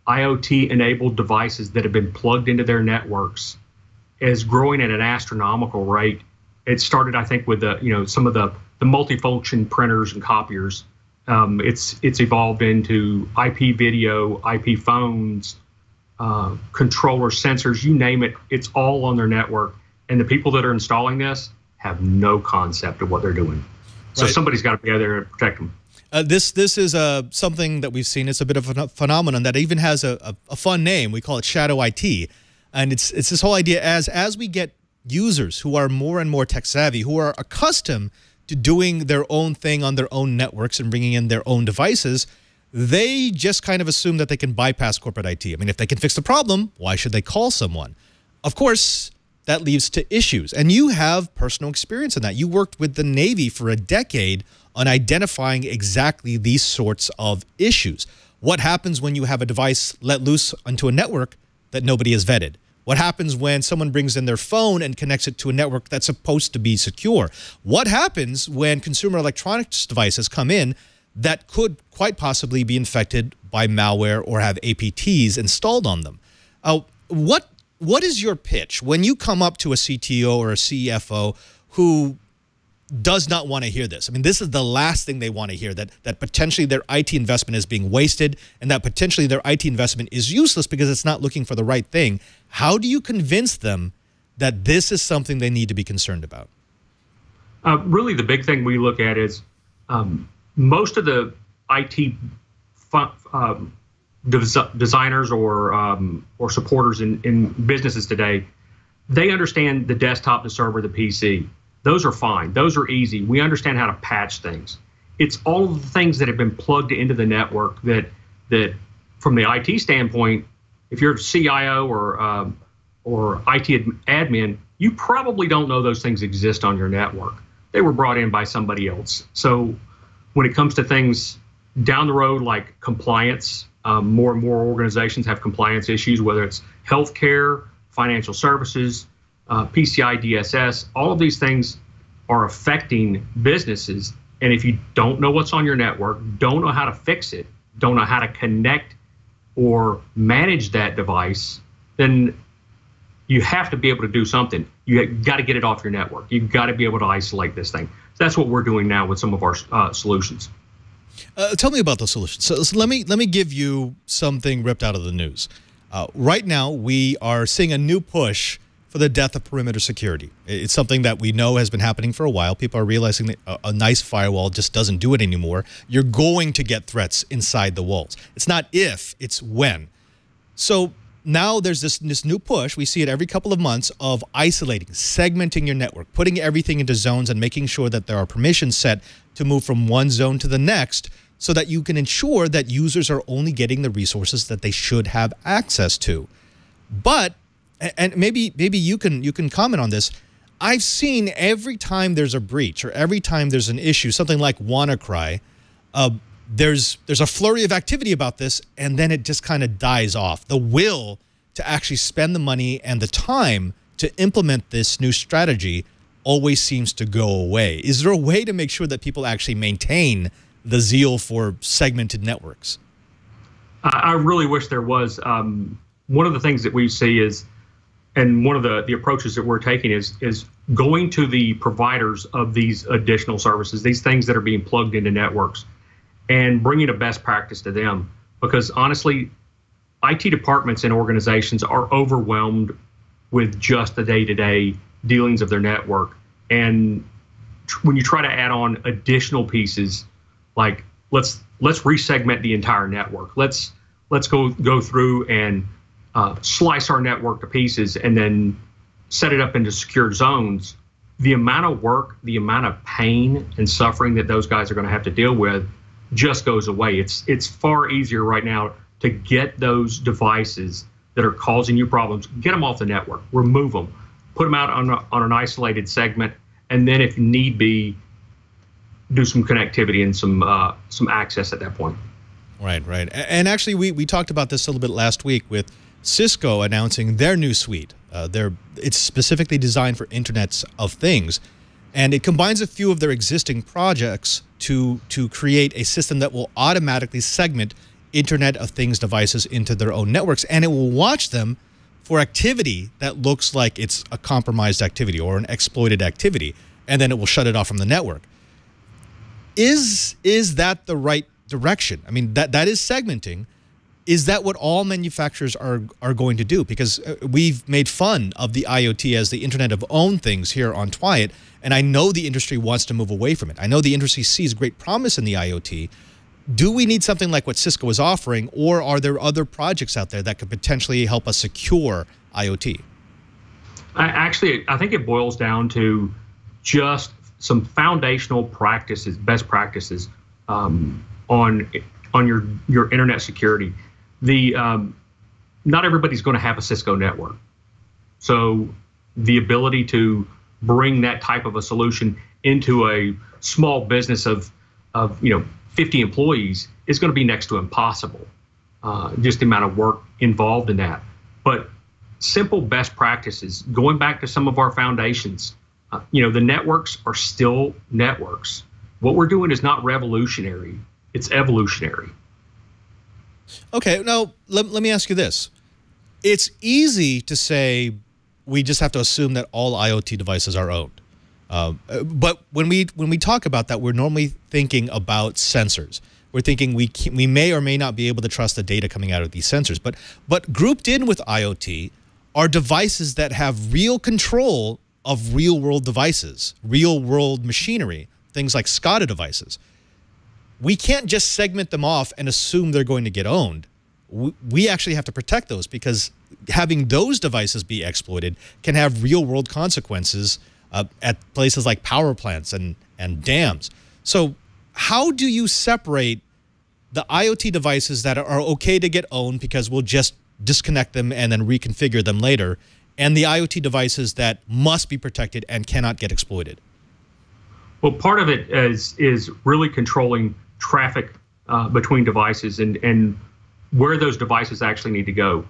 IoT-enabled devices that have been plugged into their networks is growing at an astronomical rate. It started, I think, with some of the multifunction printers and copiers. It's evolved into IP video, IP phones, controller sensors, you name it. It's all on their network, and the people that are installing this have no concept of what they're doing. So somebody's got to be out there and protect them. This is something that we've seen. It's a bit of a phenomenon that even has a fun name. We call it shadow IT. And it's this whole idea as we get users who are more and more tech savvy, who are accustomed to doing their own thing on their own networks and bringing in their own devices, they just kind of assume that they can bypass corporate IT. I mean, if they can fix the problem, why should they call someone? Of course, that leads to issues. And you have personal experience in that. You worked with the Navy for a decade on identifying exactly these sorts of issues. What happens when you have a device let loose onto a network that nobody has vetted? What happens when someone brings in their phone and connects it to a network that's supposed to be secure? What happens when consumer electronics devices come in that could quite possibly be infected by malware or have APTs installed on them? What is your pitch when you come up to a CTO or a CFO who does not want to hear this? I mean, this is the last thing they want to hear, that potentially their IT investment is being wasted and that potentially their IT investment is useless because it's not looking for the right thing. How do you convince them that this is something they need to be concerned about? Really, the big thing we look at is most of the IT designers or supporters in businesses today, they understand the desktop, the server, the PC. Those are fine. Those are easy. We understand how to patch things. It's all of the things that have been plugged into the network that from the IT standpoint, if you're a CIO or IT admin, you probably don't know those things exist on your network. They were brought in by somebody else. So when it comes to things down the road like compliance, More and more organizations have compliance issues, whether it's healthcare, financial services, PCI DSS. All of these things are affecting businesses. And if you don't know what's on your network, don't know how to fix it, don't know how to connect or manage that device, then you have to be able to do something. You got to get it off your network. You've got to be able to isolate this thing. So that's what we're doing now with some of our solutions. Tell me about the solution. So let me give you something ripped out of the news. Right now, we are seeing a new push for the death of perimeter security. It's something that we know has been happening for a while. People are realizing that a nice firewall just doesn't do it anymore. You're going to get threats inside the walls. It's not if, it's when. So now there's this new push. We see it every couple of months of isolating, segmenting your network, putting everything into zones and making sure that there are permissions set to move from one zone to the next so that you can ensure that users are only getting the resources that they should have access to. But, and maybe you can comment on this, I've seen every time there's a breach or every time there's an issue, something like WannaCry, there's a flurry of activity about this, and then it just kind of dies off. The will to actually spend the money and the time to implement this new strategy always seems to go away. Is there a way to make sure that people actually maintain the zeal for segmented networks? I really wish there was. One of the things that we see is, and one of the approaches that we're taking is going to the providers of these additional services, these things that are being plugged into networks, and bringing a best practice to them. Because honestly, IT departments and organizations are overwhelmed with just the day-to-day dealings of their network. And when you try to add on additional pieces, like let's resegment the entire network. Let's go through and slice our network to pieces and then set it up into secure zones. The amount of work, the amount of pain and suffering that those guys are going to have to deal with just goes away. It's far easier right now to get those devices that are causing you problems, get them off the network, remove them, put them out on an isolated segment, and then if need be, do some connectivity and some access at that point. Right. And actually, we talked about this a little bit last week with Cisco announcing their new suite. It's specifically designed for Internet of Things, and it combines a few of their existing projects to create a system that will automatically segment Internet of Things devices into their own networks, and it will watch them for activity that looks like it's a compromised activity or an exploited activity, and then it will shut it off from the network. Is that the right direction? I mean, that is segmenting. Is that what all manufacturers are going to do? Because we've made fun of the IoT as the Internet of Own Things here on Twiat, and I know the industry wants to move away from it. I know the industry sees great promise in the IoT. Do we need something like what Cisco is offering, or are there other projects out there that could potentially help us secure IoT? I think it boils down to just some foundational practices, best practices on your internet security. Not everybody's going to have a Cisco network, so the ability to bring that type of a solution into a small business of 50 employees is going to be next to impossible. Just the amount of work involved in that. But simple best practices, going back to some of our foundations. The networks are still networks. What we're doing is not revolutionary, it's evolutionary. Okay, now let me ask you this. It's easy to say we just have to assume that all IoT devices are owned. But when we talk about that, we're normally thinking about sensors. We're thinking we may or may not be able to trust the data coming out of these sensors. But grouped in with IoT are devices that have real control of real-world devices, real-world machinery, things like SCADA devices. We can't just segment them off and assume they're going to get owned. We actually have to protect those, because having those devices be exploited can have real-world consequences at places like power plants and dams. So how do you separate the IoT devices that are okay to get owned because we'll just disconnect them and then reconfigure them later, and the IoT devices that must be protected and cannot get exploited? Well, part of it is really controlling traffic between devices, and where those devices actually need to go.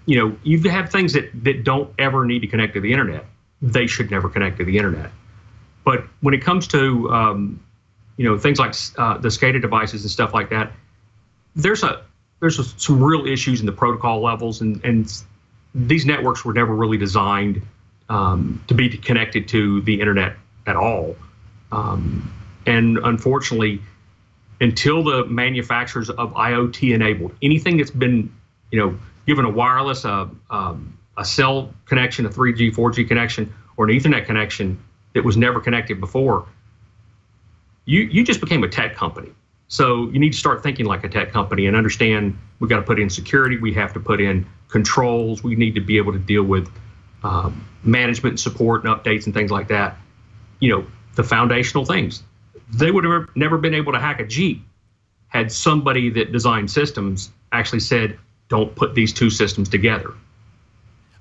You have things that don't ever need to connect to the internet. They should never connect to the internet. But when it comes to things like the SCADA devices and stuff like that, there's some real issues in the protocol levels, and these networks were never really designed to be connected to the internet at all. And unfortunately, until the manufacturers of IoT enabled anything that's been, given a wireless, a cell connection, a 3G, 4G connection, or an Ethernet connection that was never connected before, you just became a tech company. So you need to start thinking like a tech company and understand we've got to put in security, we have to put in controls, we need to be able to deal with management and support and updates and things like that. The foundational things. They would have never been able to hack a Jeep had somebody that designed systems actually said, don't put these two systems together.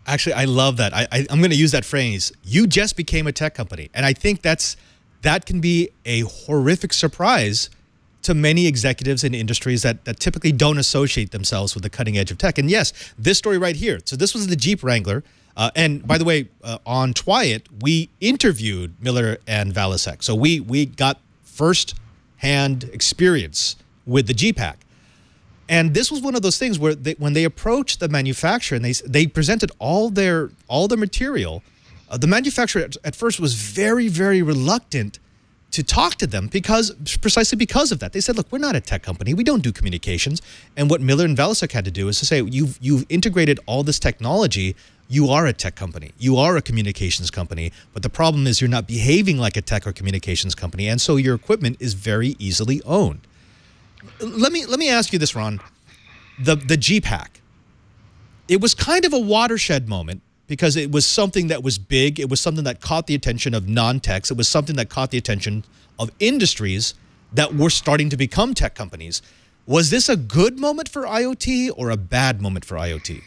Actually, I love that. I'm going to use that phrase. You just became a tech company. And I think that can be a horrific surprise to many executives in industries that typically don't associate themselves with the cutting edge of tech. And yes, this story right here. So this was the Jeep Wrangler. And by the way, on Twiet, we interviewed Miller and Valasek. So we got first-hand experience with the GPack. And this was one of those things where when they approached the manufacturer and they presented all their material, the manufacturer at first was very, very reluctant to talk to them precisely because of that. They said, look, we're not a tech company. We don't do communications. And what Miller and Valasek had to do is to say, you've integrated all this technology. You are a tech company. You are a communications company. But the problem is you're not behaving like a tech or communications company. And so your equipment is very easily owned. Let me ask you this, Ron. The GPack, it was kind of a watershed moment because it was something that was big. It was something that caught the attention of non-techs. It was something that caught the attention of industries that were starting to become tech companies. Was this a good moment for IoT or a bad moment for IoT?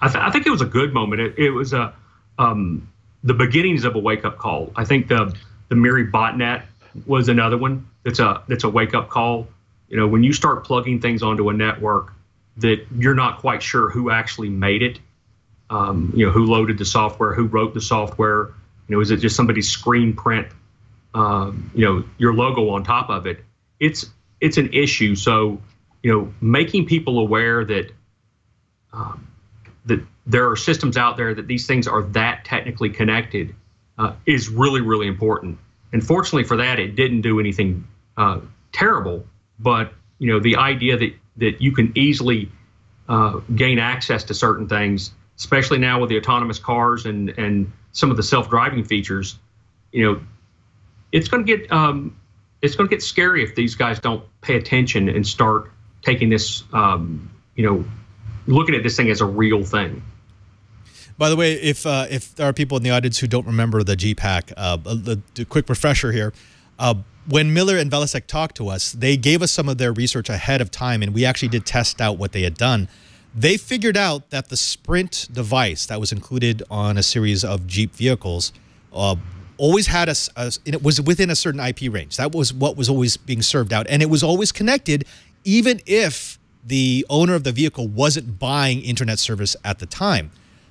I think it was a good moment. It was the beginnings of a wake-up call. I think the Miri botnet was another one that's a wake-up call. When you start plugging things onto a network that you're not quite sure who actually made it, who loaded the software, who wrote the software, is it just somebody's screen print, your logo on top of it? It's an issue. So, making people aware that that there are systems out there that these things are that technically connected is really, really important. And fortunately for that, it didn't do anything terrible. But the idea that you can easily gain access to certain things, especially now with the autonomous cars and some of the self-driving features, it's going to get scary if these guys don't pay attention and start taking this, looking at this thing as a real thing. By the way, if there are people in the audience who don't remember the GPack, a quick refresher here. When Miller and Valasek talked to us, they gave us some of their research ahead of time, and we actually did test out what they had done. They figured out that the Sprint device that was included on a series of Jeep vehicles always had it was within a certain IP range. That was what was always being served out, and it was always connected, even if the owner of the vehicle wasn't buying internet service at the time.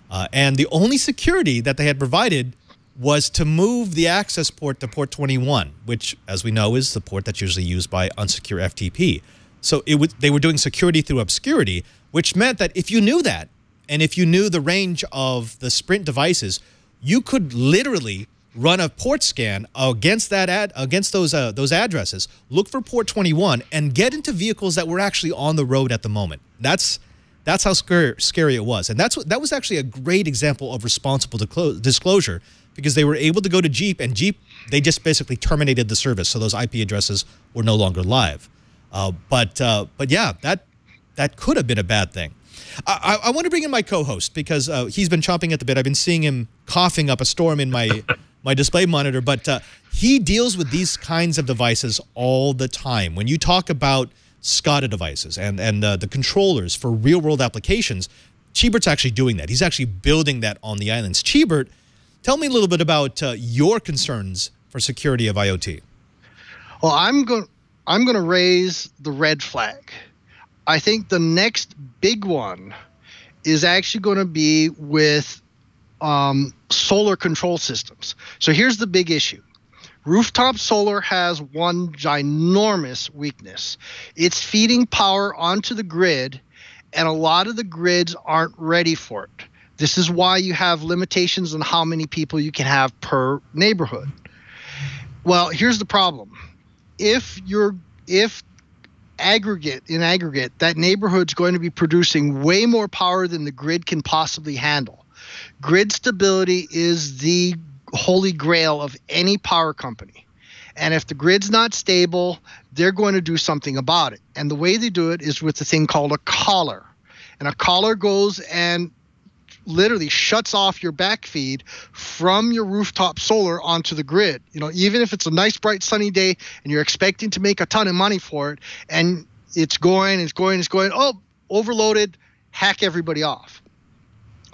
And the only security that they had provided was to move the access port to port 21, which, as we know, is the port that's usually used by unsecure FTP. So they were doing security through obscurity, which meant that if you knew that, and if you knew the range of the Sprint devices, you could literally run a port scan against those addresses, look for port 21, and get into vehicles that were actually on the road at the moment. That's how scary it was, and that was actually a great example of responsible disclosure, because they were able to go to Jeep, and Jeep, they just basically terminated the service, so those IP addresses were no longer live. But yeah, that could have been a bad thing. I want to bring in my co-host because he's been chomping at the bit. I've been seeing him coughing up a storm in my display monitor, but he deals with these kinds of devices all the time. When you talk about SCADA devices and the controllers for real-world applications, Cheebert's actually doing that. He's actually building that on the islands. Cheebert, tell me a little bit about your concerns for security of IoT. Well, I'm going to raise the red flag. I think the next big one is actually going to be with solar control systems. So here's the big issue. Rooftop solar has one ginormous weakness. It's feeding power onto the grid, and a lot of the grids aren't ready for it. This is why you have limitations on how many people you can have per neighborhood. Well, here's the problem. If aggregate, that neighborhood's going to be producing way more power than the grid can possibly handle. Grid stability is the holy grail of any power company. And if the grid's not stable, they're going to do something about it. And the way they do it is with a thing called a collar. And a collar goes and literally shuts off your backfeed from your rooftop solar onto the grid. You know, even if it's a nice, bright, sunny day and you're expecting to make a ton of money for it, and it's going, oh, overloaded, hack everybody off.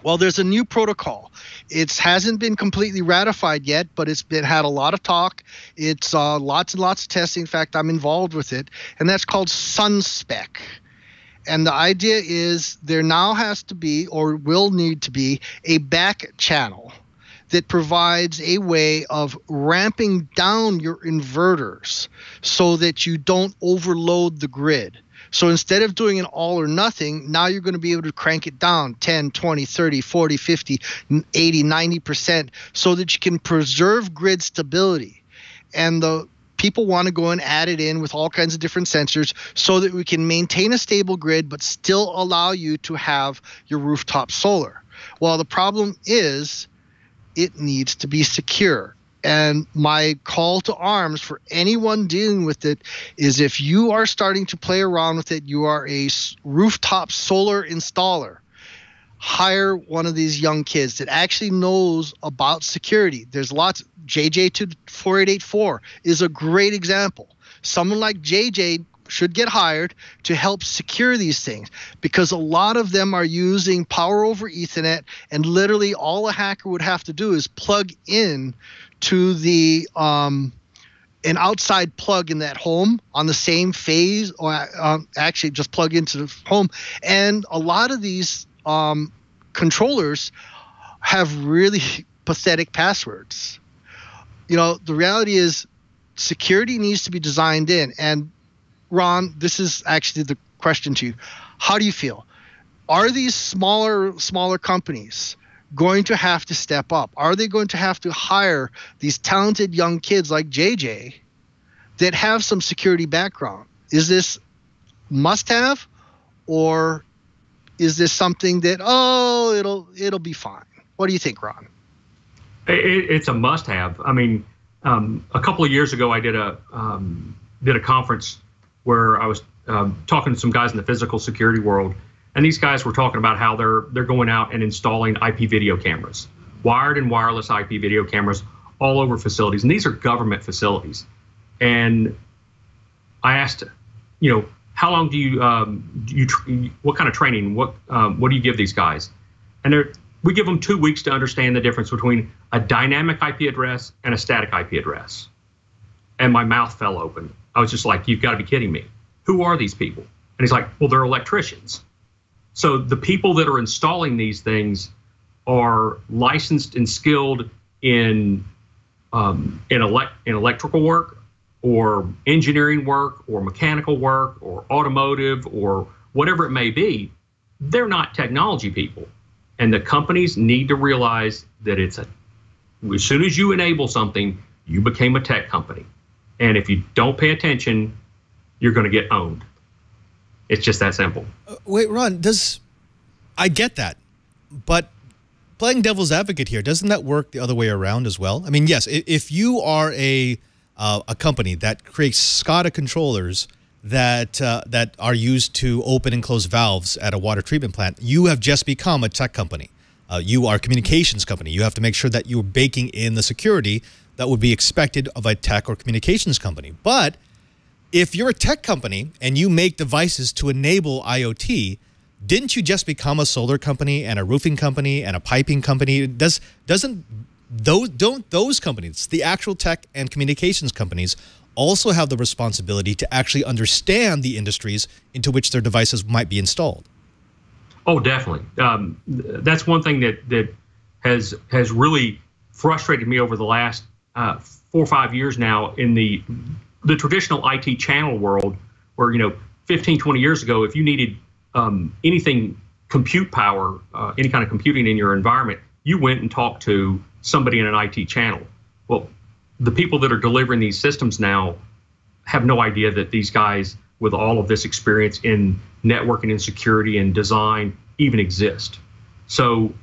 Well, there's a new protocol. It hasn't been completely ratified yet, but it's had a lot of talk. It's lots and lots of testing. In fact, I'm involved with it, and that's called SunSpec. And the idea is there now has to be, or will need to be, a back channel that provides a way of ramping down your inverters so that you don't overload the grid. So instead of doing an all or nothing, now you're going to be able to crank it down 10, 20, 30, 40, 50, 80, 90% so that you can preserve grid stability. And the people want to go and add it in with all kinds of different sensors so that we can maintain a stable grid but still allow you to have your rooftop solar. Well, the problem is it needs to be secure. And my call to arms for anyone dealing with it is if you are starting to play around with it, you are a rooftop solar installer, hire one of these young kids that actually knows about security. There's lots. JJ4884 is a great example. Someone like JJ should get hired to help secure these things, because a lot of them are using power over Ethernet, and literally all a hacker would have to do is plug in to the an outside plug in that home on the same phase, or actually just plug into the home. And a lot of these controllers have really pathetic passwords. You know, the reality is security needs to be designed in. And Ron, this is actually the question to you. How do you feel? Are these smaller companies going to have to step up? Are they going to have to hire these talented young kids like JJ that have some security background? Is this must-have, or is this something that, it'll be fine? What do you think, Ron? It's a must-have. I mean, a couple of years ago, I did a conference where I was talking to some guys in the physical security world, and these guys were talking about how they're going out and installing IP video cameras, wired and wireless IP video cameras all over facilities, and these are government facilities. And I asked, how long do you what kind of training? What do you give these guys? And we give them 2 weeks to understand the difference between a dynamic IP address and a static IP address. And my mouth fell open. I was just like, you've got to be kidding me. Who are these people? And he's like, well, they're electricians. So the people that are installing these things are licensed and skilled in electrical work, or engineering work, or mechanical work, or automotive, or whatever it may be. They're not technology people. And the companies need to realize that as soon as you enable something, you became a tech company. And if you don't pay attention, you're going to get owned. It's just that simple. Wait, Ron, I get that, but playing devil's advocate here, doesn't that work the other way around as well? I mean, yes, if you are a company that creates SCADA controllers that are used to open and close valves at a water treatment plant, you have just become a tech company. You are a communications company. You have to make sure that you're baking in the security that would be expected of a tech or communications company. But if you're a tech company and you make devices to enable IoT, didn't you just become a solar company and a roofing company and a piping company? Don't those companies, the actual tech and communications companies, also have the responsibility to actually understand the industries into which their devices might be installed. Oh, definitely. That's one thing that has really frustrated me over the last 4 or 5 years now in the traditional IT channel world, where 15, 20 years ago, if you needed anything compute power, any kind of computing in your environment, you went and talked to somebody in an IT channel. Well, the people that are delivering these systems now have no idea that these guys with all of this experience in networking and security and design even exist. So,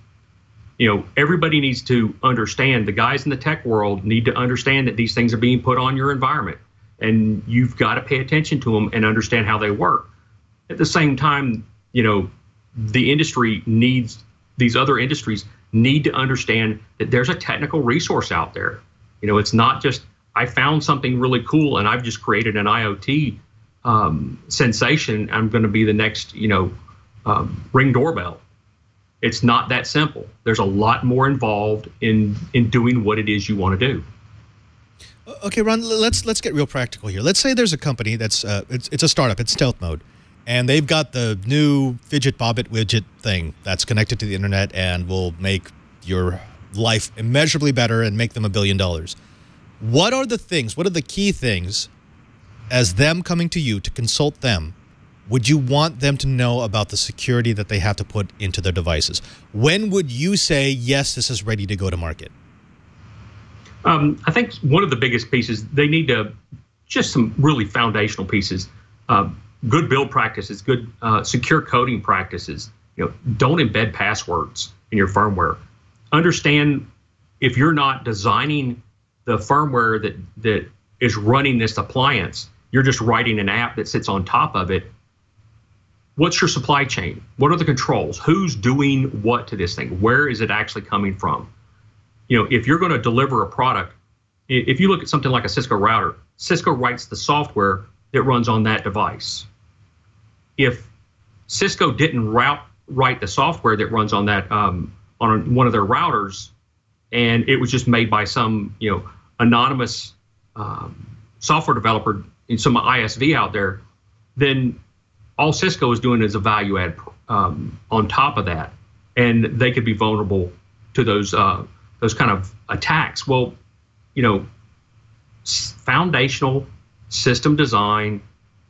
everybody needs to understand, the guys in the tech world need to understand that these things are being put on your environment, and you've got to pay attention to them and understand how they work. At the same time, the industry needs, these other industries need to understand that there's a technical resource out there. It's not just, I found something really cool and I've just created an IoT sensation. I'm going to be the next, Ring doorbell. It's not that simple. There's a lot more involved in doing what it is you want to do. Okay, Ron, let's get real practical here. Let's say there's a company that's it's a startup, it's stealth mode, and they've got the new Fidget Bobbit widget thing that's connected to the internet and will make your life immeasurably better and make them $1 billion. What are the key things, as them coming to you to consult them, would you want them to know about the security that they have to put into their devices? When would you say, yes, this is ready to go to market? I think one of the biggest pieces, they need to, just some really foundational pieces, good build practices, good secure coding practices. Don't embed passwords in your firmware. Understand, if you're not designing the firmware that is running this appliance, you're just writing an app that sits on top of it. What's your supply chain? What are the controls? Who's doing what to this thing? Where is it actually coming from? If you're going to deliver a product, if you look at something like a Cisco router, Cisco writes the software that runs on that device. If Cisco didn't write the software that runs on that on one of their routers, and it was just made by some anonymous software developer in some ISV out there, then all Cisco is doing is a value add on top of that, and they could be vulnerable to those kind of attacks. Well, foundational system design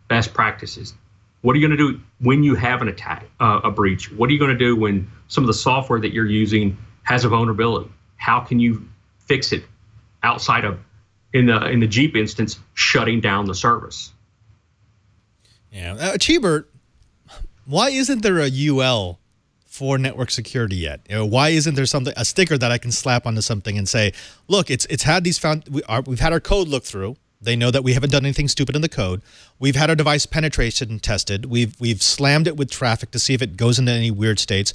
best practices. What are you going to do when you have an attack, a breach? What are you going to do when some of the software that you're using has a vulnerability? How can you fix it outside of, in the Jeep instance, shutting down the service? Yeah, Cheebert, why isn't there a UL for network security yet? Why isn't there a sticker that I can slap onto something and say, look, it's had these we've had our code looked through. They know that we haven't done anything stupid in the code. We've had our device penetration tested. We've slammed it with traffic to see if it goes into any weird states.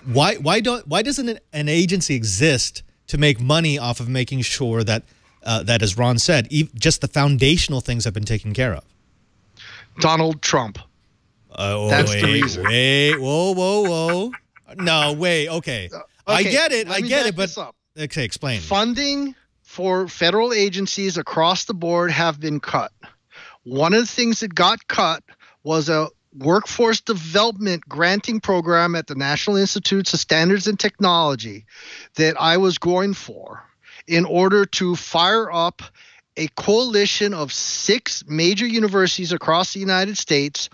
Why doesn't an agency exist to make money off of making sure that that, as Ron said, just the foundational things have been taken care of? Donald Trump. That's the reason. Wait, whoa. No, wait, okay. I get it, but okay, explain. Funding for federal agencies across the board have been cut. One of the things that got cut was a workforce development granting program at the National Institutes of Standards and Technology that I was going for in order to fire up a coalition of 6 major universities across the United States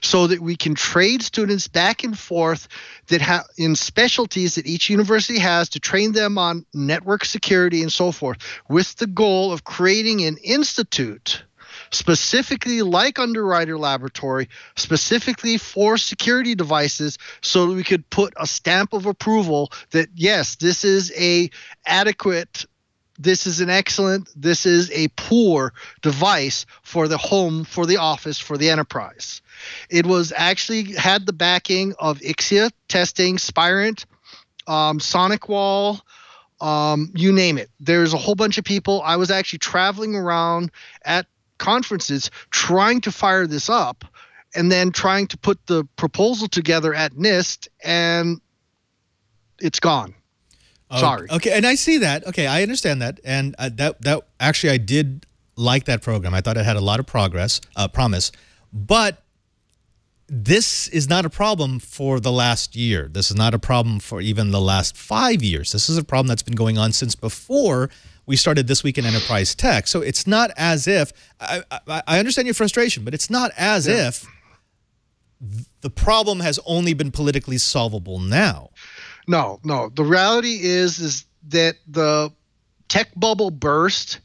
so that we can trade students back and forth that have in specialties that each university has to train them on network security and so forth, with the goal of creating an institute specifically like Underwriter Laboratory, specifically for security devices, so that we could put a stamp of approval that, yes, this is a adequate, this is an excellent, this is a poor device for the home, for the office, for the enterprise. It was actually had the backing of Ixia testing, Spirent, SonicWall, you name it. There's a whole bunch of people. I was actually traveling around at conferences trying to fire this up and then trying to put the proposal together at NIST, and it's gone. Sorry. Okay, and I see that. Okay, I understand that. And that actually I did like that program. I thought it had a lot of promise, but this is not a problem for the last year. This is not a problem for even the last 5 years. This is a problem that's been going on since before we started This Week in Enterprise Tech. So it's not as if, I understand your frustration, but it's not as if the problem has only been politically solvable now. No. The reality is that the tech bubble burst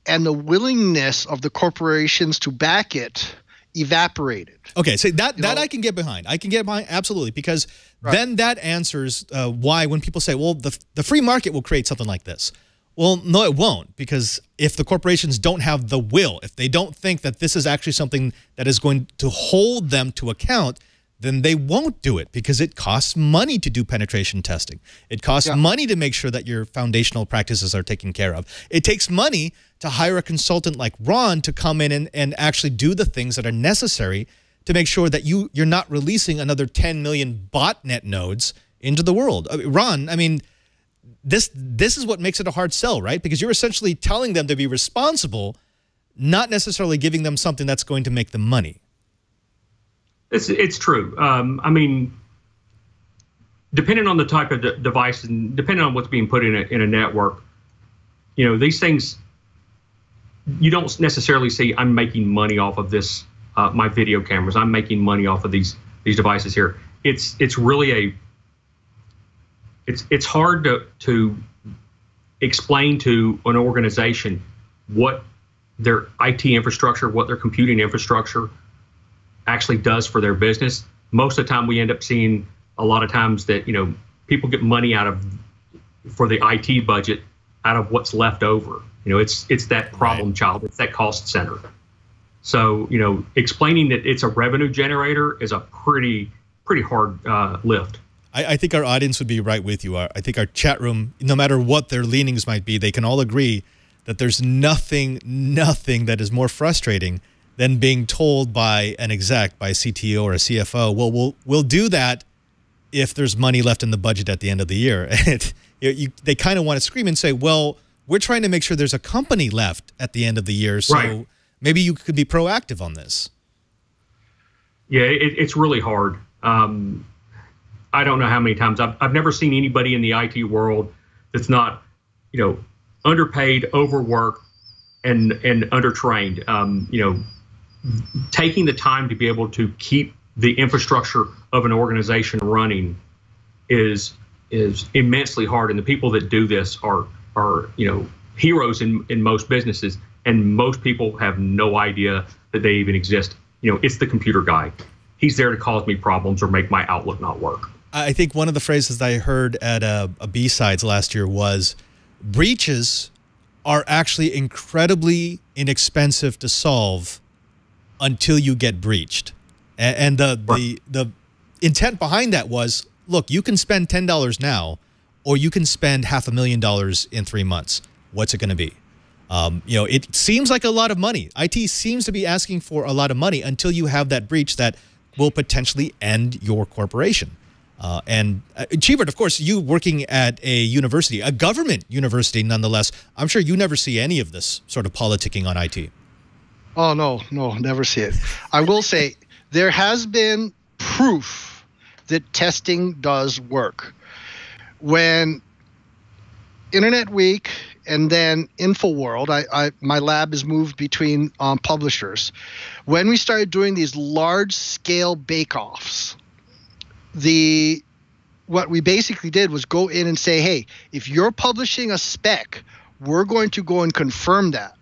and the willingness of the corporations to back it evaporated. Okay, so that I can get behind. I can get behind, absolutely, because then that answers why when people say, well, the free market will create something like this. Well, no, it won't, because if the corporations don't have the will, if they don't think that this is actually something that is going to hold them to account, then they won't do it, because it costs money to do penetration testing. It costs money to make sure that your foundational practices are taken care of. It takes money to hire a consultant like Ron to come in and actually do the things that are necessary to make sure that you're not releasing another 10 million botnet nodes into the world. Ron, I mean, this is what makes it a hard sell, right? Because you're essentially telling them to be responsible, not necessarily giving them something that's going to make them money. It's true. I mean, depending on the type of device and depending on what's being put in a network, these things, you don't necessarily see, I'm making money off of this, my video cameras. I'm making money off of these devices here. It's really it's hard to explain to an organization what their IT infrastructure, what their computing infrastructure actually does for their business. Most of the time we end up seeing a lot of times that, people get money for the IT budget out of what's left over. It's that problem child, it's that cost center. So, explaining that it's a revenue generator is a pretty hard lift. I think our audience would be right with you. I think our chat room, no matter what their leanings might be, they can all agree that there's nothing that is more frustrating than being told by an exec, by a CTO or a CFO, well, we'll do that if there's money left in the budget at the end of the year. They kind of want to scream and say, well, we're trying to make sure there's a company left at the end of the year, so maybe you could be proactive on this. Yeah, it's really hard. I don't know how many times I've never seen anybody in the IT world that's not, underpaid, overworked, and undertrained. Taking the time to be able to keep the infrastructure of an organization running is immensely hard, and the people that do this are heroes in most businesses, and most people have no idea that they even exist. It's the computer guy. He's there to cause me problems or make my Outlook not work. I think one of the phrases I heard at a B-Sides last year was, breaches are actually incredibly inexpensive to solve until you get breached. And the intent behind that was, look, you can spend $10 now, or you can spend $500,000 in 3 months. What's it going to be? It seems like a lot of money. IT seems to be asking for a lot of money until you have that breach that will potentially end your corporation. Cheevert, of course, you working at a university, a government university nonetheless, I'm sure you never see any of this sort of politicking on IT. Oh, no, never see it. I will say there has been proof that testing does work. When Internet Week and then InfoWorld, my lab is moved between publishers. When we started doing these large-scale bake-offs, what we basically did was go in and say, hey, if you're publishing a spec, we're going to go and confirm that.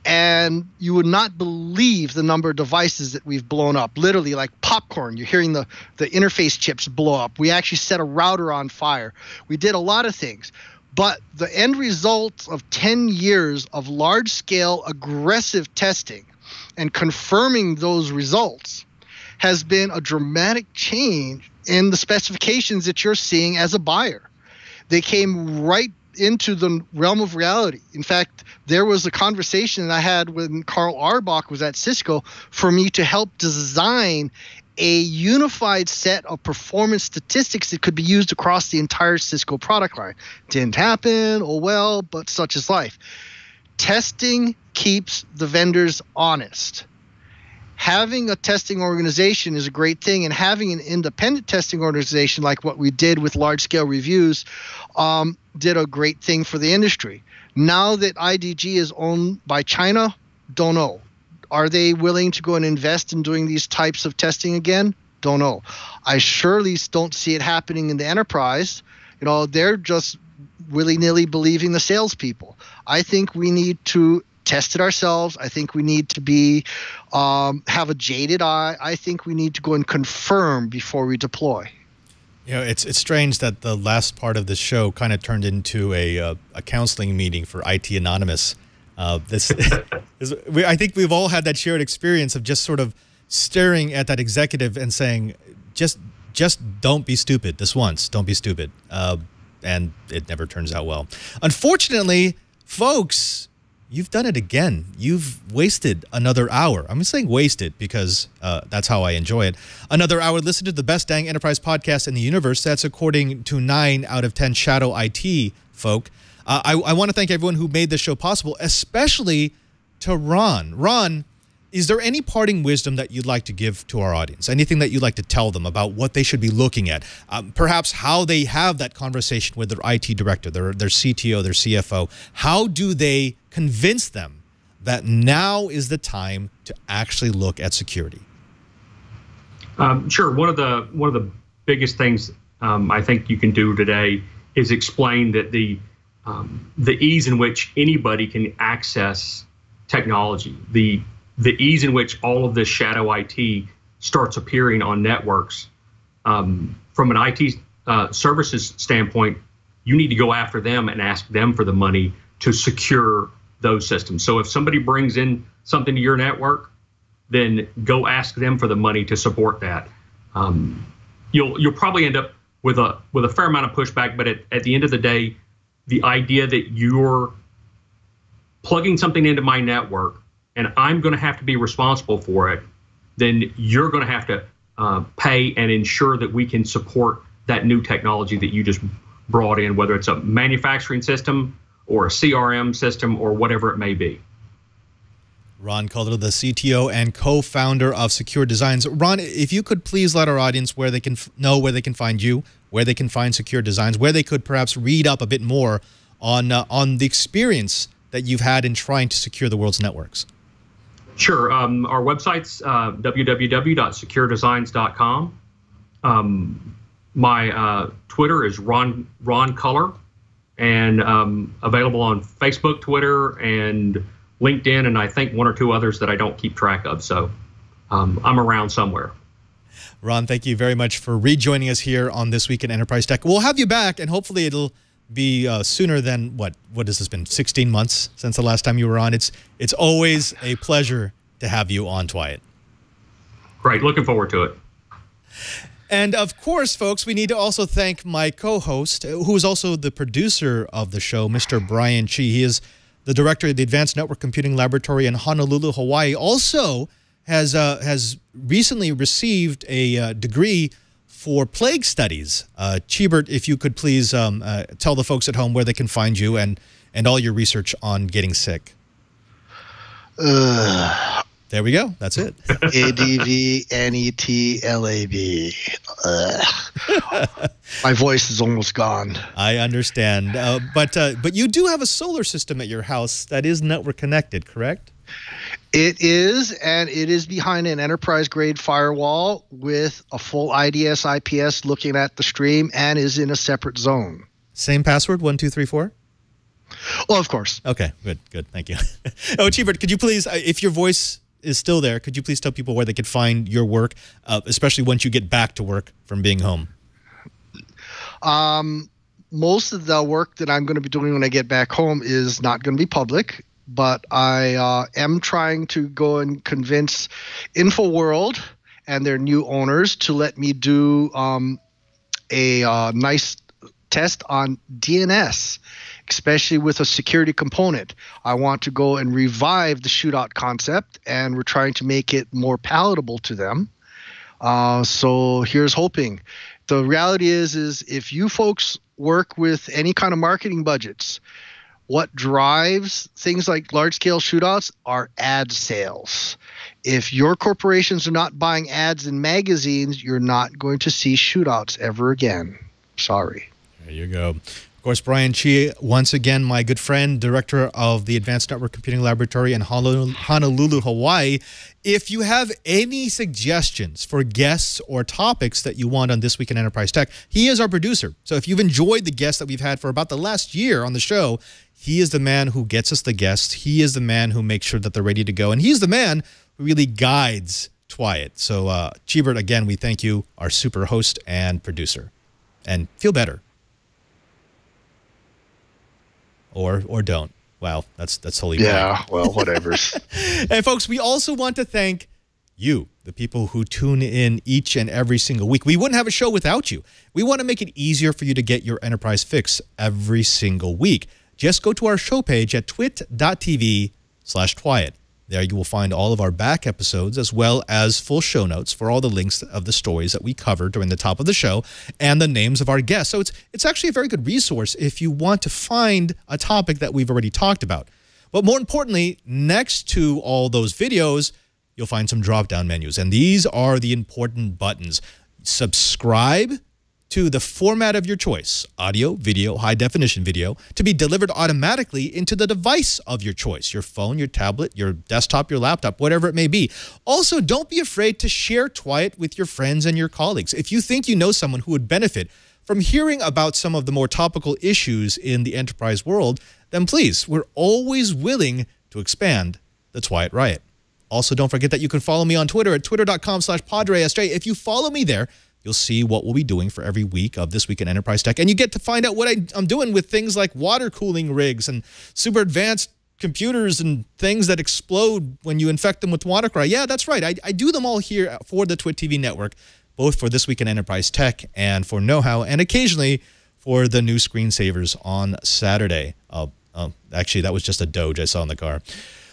And you would not believe the number of devices that we've blown up, literally like popcorn. You're hearing the interface chips blow up. We actually set a router on fire. We did a lot of things. But the end result of 10 years of large-scale aggressive testing and confirming those results has been a dramatic change in the specifications that you're seeing as a buyer. They came right into the realm of reality. In fact, there was a conversation that I had when Carl Arbach was at Cisco for me to help design a unified set of performance statistics that could be used across the entire Cisco product line. Didn't happen, oh well, but such is life. Testing keeps the vendors honest. Having a testing organization is a great thing, and having an independent testing organization like what we did with large-scale reviews did a great thing for the industry. Now that IDG is owned by China, don't know. Are they willing to go and invest in doing these types of testing again? Don't know. I surely don't see it happening in the enterprise. They're just willy-nilly believing the salespeople. I think we need to test it ourselves. I think we need to be have a jaded eye. I think we need to go and confirm before we deploy. It's strange that the last part of the show kind of turned into a counseling meeting for IT Anonymous. I think we've all had that shared experience of just sort of staring at that executive and saying, just don't be stupid this once. Don't be stupid. And it never turns out well. Unfortunately, folks, you've done it again. You've wasted another hour. I'm saying wasted because that's how I enjoy it. Another hour. Listen to the best dang enterprise podcast in the universe. That's according to 9 out of 10 Shadow IT folk. I want to thank everyone who made this show possible, especially to Ron. Ron, is there any parting wisdom that you'd like to give to our audience? Anything that you'd like to tell them about what they should be looking at? Perhaps how they have that conversation with their IT director, their CTO, their CFO. How do they convince them that now is the time to actually look at security? Sure. One of the biggest things I think you can do today is explain that the ease in which anybody can access technology, the ease in which all of this shadow IT starts appearing on networks. From an IT services standpoint, you need to go after them and ask them for the money to secure those systems. So if somebody brings in something to your network, then go ask them for the money to support that. You'll probably end up with a fair amount of pushback, but at the end of the day, the idea that you're plugging something into my network and I'm going to have to be responsible for it, then you're going to have to pay and ensure that we can support that new technology that you just brought in, whether it's a manufacturing system or a CRM system or whatever it may be. Ron Culler, the CTO and co-founder of Secure Designs. Ron, if you could please let our audience where they can know where they can find you, where they can find Secure Designs, where they could perhaps read up a bit more on the experience that you've had in trying to secure the world's networks. Sure. Our website's www.securedesigns.com. My Twitter is Ron Culler, and available on Facebook, Twitter, and LinkedIn, and I think one or two others that I don't keep track of. So I'm around somewhere. Ron, thank you very much for rejoining us here on This Week in Enterprise Tech. We'll have you back, and hopefully it'll be sooner than, what has this been, 16 months since the last time you were on? It's always a pleasure to have you on, Twyett. Great. Looking forward to it. And, of course, folks, we need to also thank my co-host, who is also the producer of the show, Mr. Brian Chi. He is the director of the Advanced Network Computing Laboratory in Honolulu, Hawaii. Also has recently received a degree for plague studies. Chibert, if you could please tell the folks at home where they can find you and all your research on getting sick. There we go. That's it. ADVNETLAB. My voice is almost gone. I understand. But you do have a solar system at your house that is network connected, correct? It is, and it is behind an enterprise-grade firewall with a full IDS IPS looking at the stream and is in a separate zone. Same password, 1234? Well, of course. Okay, good. Thank you. Oh, Chibert, could you please, if your voice is still there, could you please tell people where they could find your work, especially once you get back to work from being home? Most of the work that I'm going to be doing when I get back home is not going to be public, but I am trying to go and convince InfoWorld and their new owners to let me do a nice test on DNS, especially with a security component. I want to go and revive the shootout concept, and we're trying to make it more palatable to them. So here's hoping. The reality is if you folks work with any kind of marketing budgets, what drives things like large-scale shootouts are ad sales. If your corporations are not buying ads in magazines, you're not going to see shootouts ever again. Sorry. There you go. Of course, Brian Chi, once again, my good friend, director of the Advanced Network Computing Laboratory in Honolulu, Hawaii. If you have any suggestions for guests or topics that you want on This Week in Enterprise Tech, he is our producer. So if you've enjoyed the guests that we've had for about the last year on the show, he is the man who gets us the guests. He is the man who makes sure that they're ready to go. And he's the man who really guides Twyat. So, Chibert, again, we thank you, our super host and producer. And feel better. Or don't. Wow, that's totally right. Yeah, well, whatever. And folks, we also want to thank you, the people who tune in each and every single week. We wouldn't have a show without you. We want to make it easier for you to get your enterprise fix every single week. Just go to our show page at twit.tv/Twyat. There you will find all of our back episodes as well as full show notes for all the links of the stories that we cover during the top of the show and the names of our guests. So it's actually a very good resource if you want to find a topic that we've already talked about. But more importantly, next to all those videos, you'll find some drop-down menus. And these are the important buttons. Subscribe to the format of your choice, audio, video, high-definition video, to be delivered automatically into the device of your choice, your phone, your tablet, your desktop, your laptop, whatever it may be. Also, don't be afraid to share Twyat with your friends and your colleagues. If you think you know someone who would benefit from hearing about some of the more topical issues in the enterprise world, then please, we're always willing to expand the Twyat Riot. Also, don't forget that you can follow me on Twitter at twitter.com/PadreSJ. If you follow me there, you'll see what we'll be doing for every week of This Week in Enterprise Tech. And you get to find out what I'm doing with things like water cooling rigs and super advanced computers and things that explode when you infect them with WannaCry. Yeah, that's right. I do them all here for the Twit TV network, both for This Week in Enterprise Tech and for Know-How, and occasionally for the new screensavers on Saturday. Actually, that was just a Doge I saw in the car.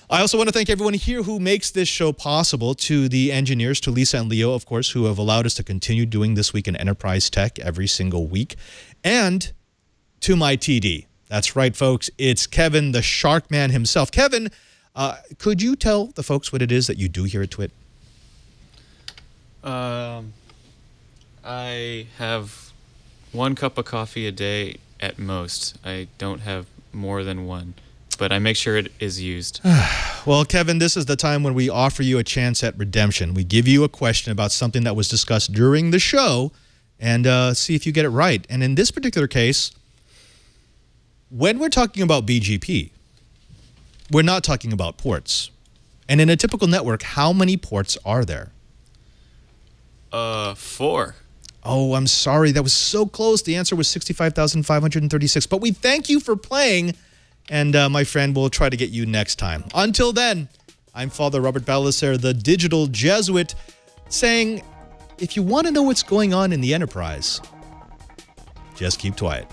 I also want to thank everyone here who makes this show possible, to the engineers, to Lisa and Leo, of course, who have allowed us to continue doing This Week in Enterprise Tech every single week, and to my TD. That's right, folks. It's Kevin, the Shark Man himself. Kevin, could you tell the folks what it is that you do here at Twit? I have 1 cup of coffee a day at most. I don't have more than one, but I make sure it is used. Well, Kevin, this is the time when we offer you a chance at redemption. We give you a question about something that was discussed during the show and see if you get it right. And in this particular case, when we're talking about BGP, we're not talking about ports. And in a typical network, how many ports are there? 4. Oh, I'm sorry. That was so close. The answer was 65,536. But we thank you for playing. And my friend, we'll try to get you next time. Until then, I'm Father Robert Balacer, the digital Jesuit, saying, if you want to know what's going on in the enterprise, just keep Twyat.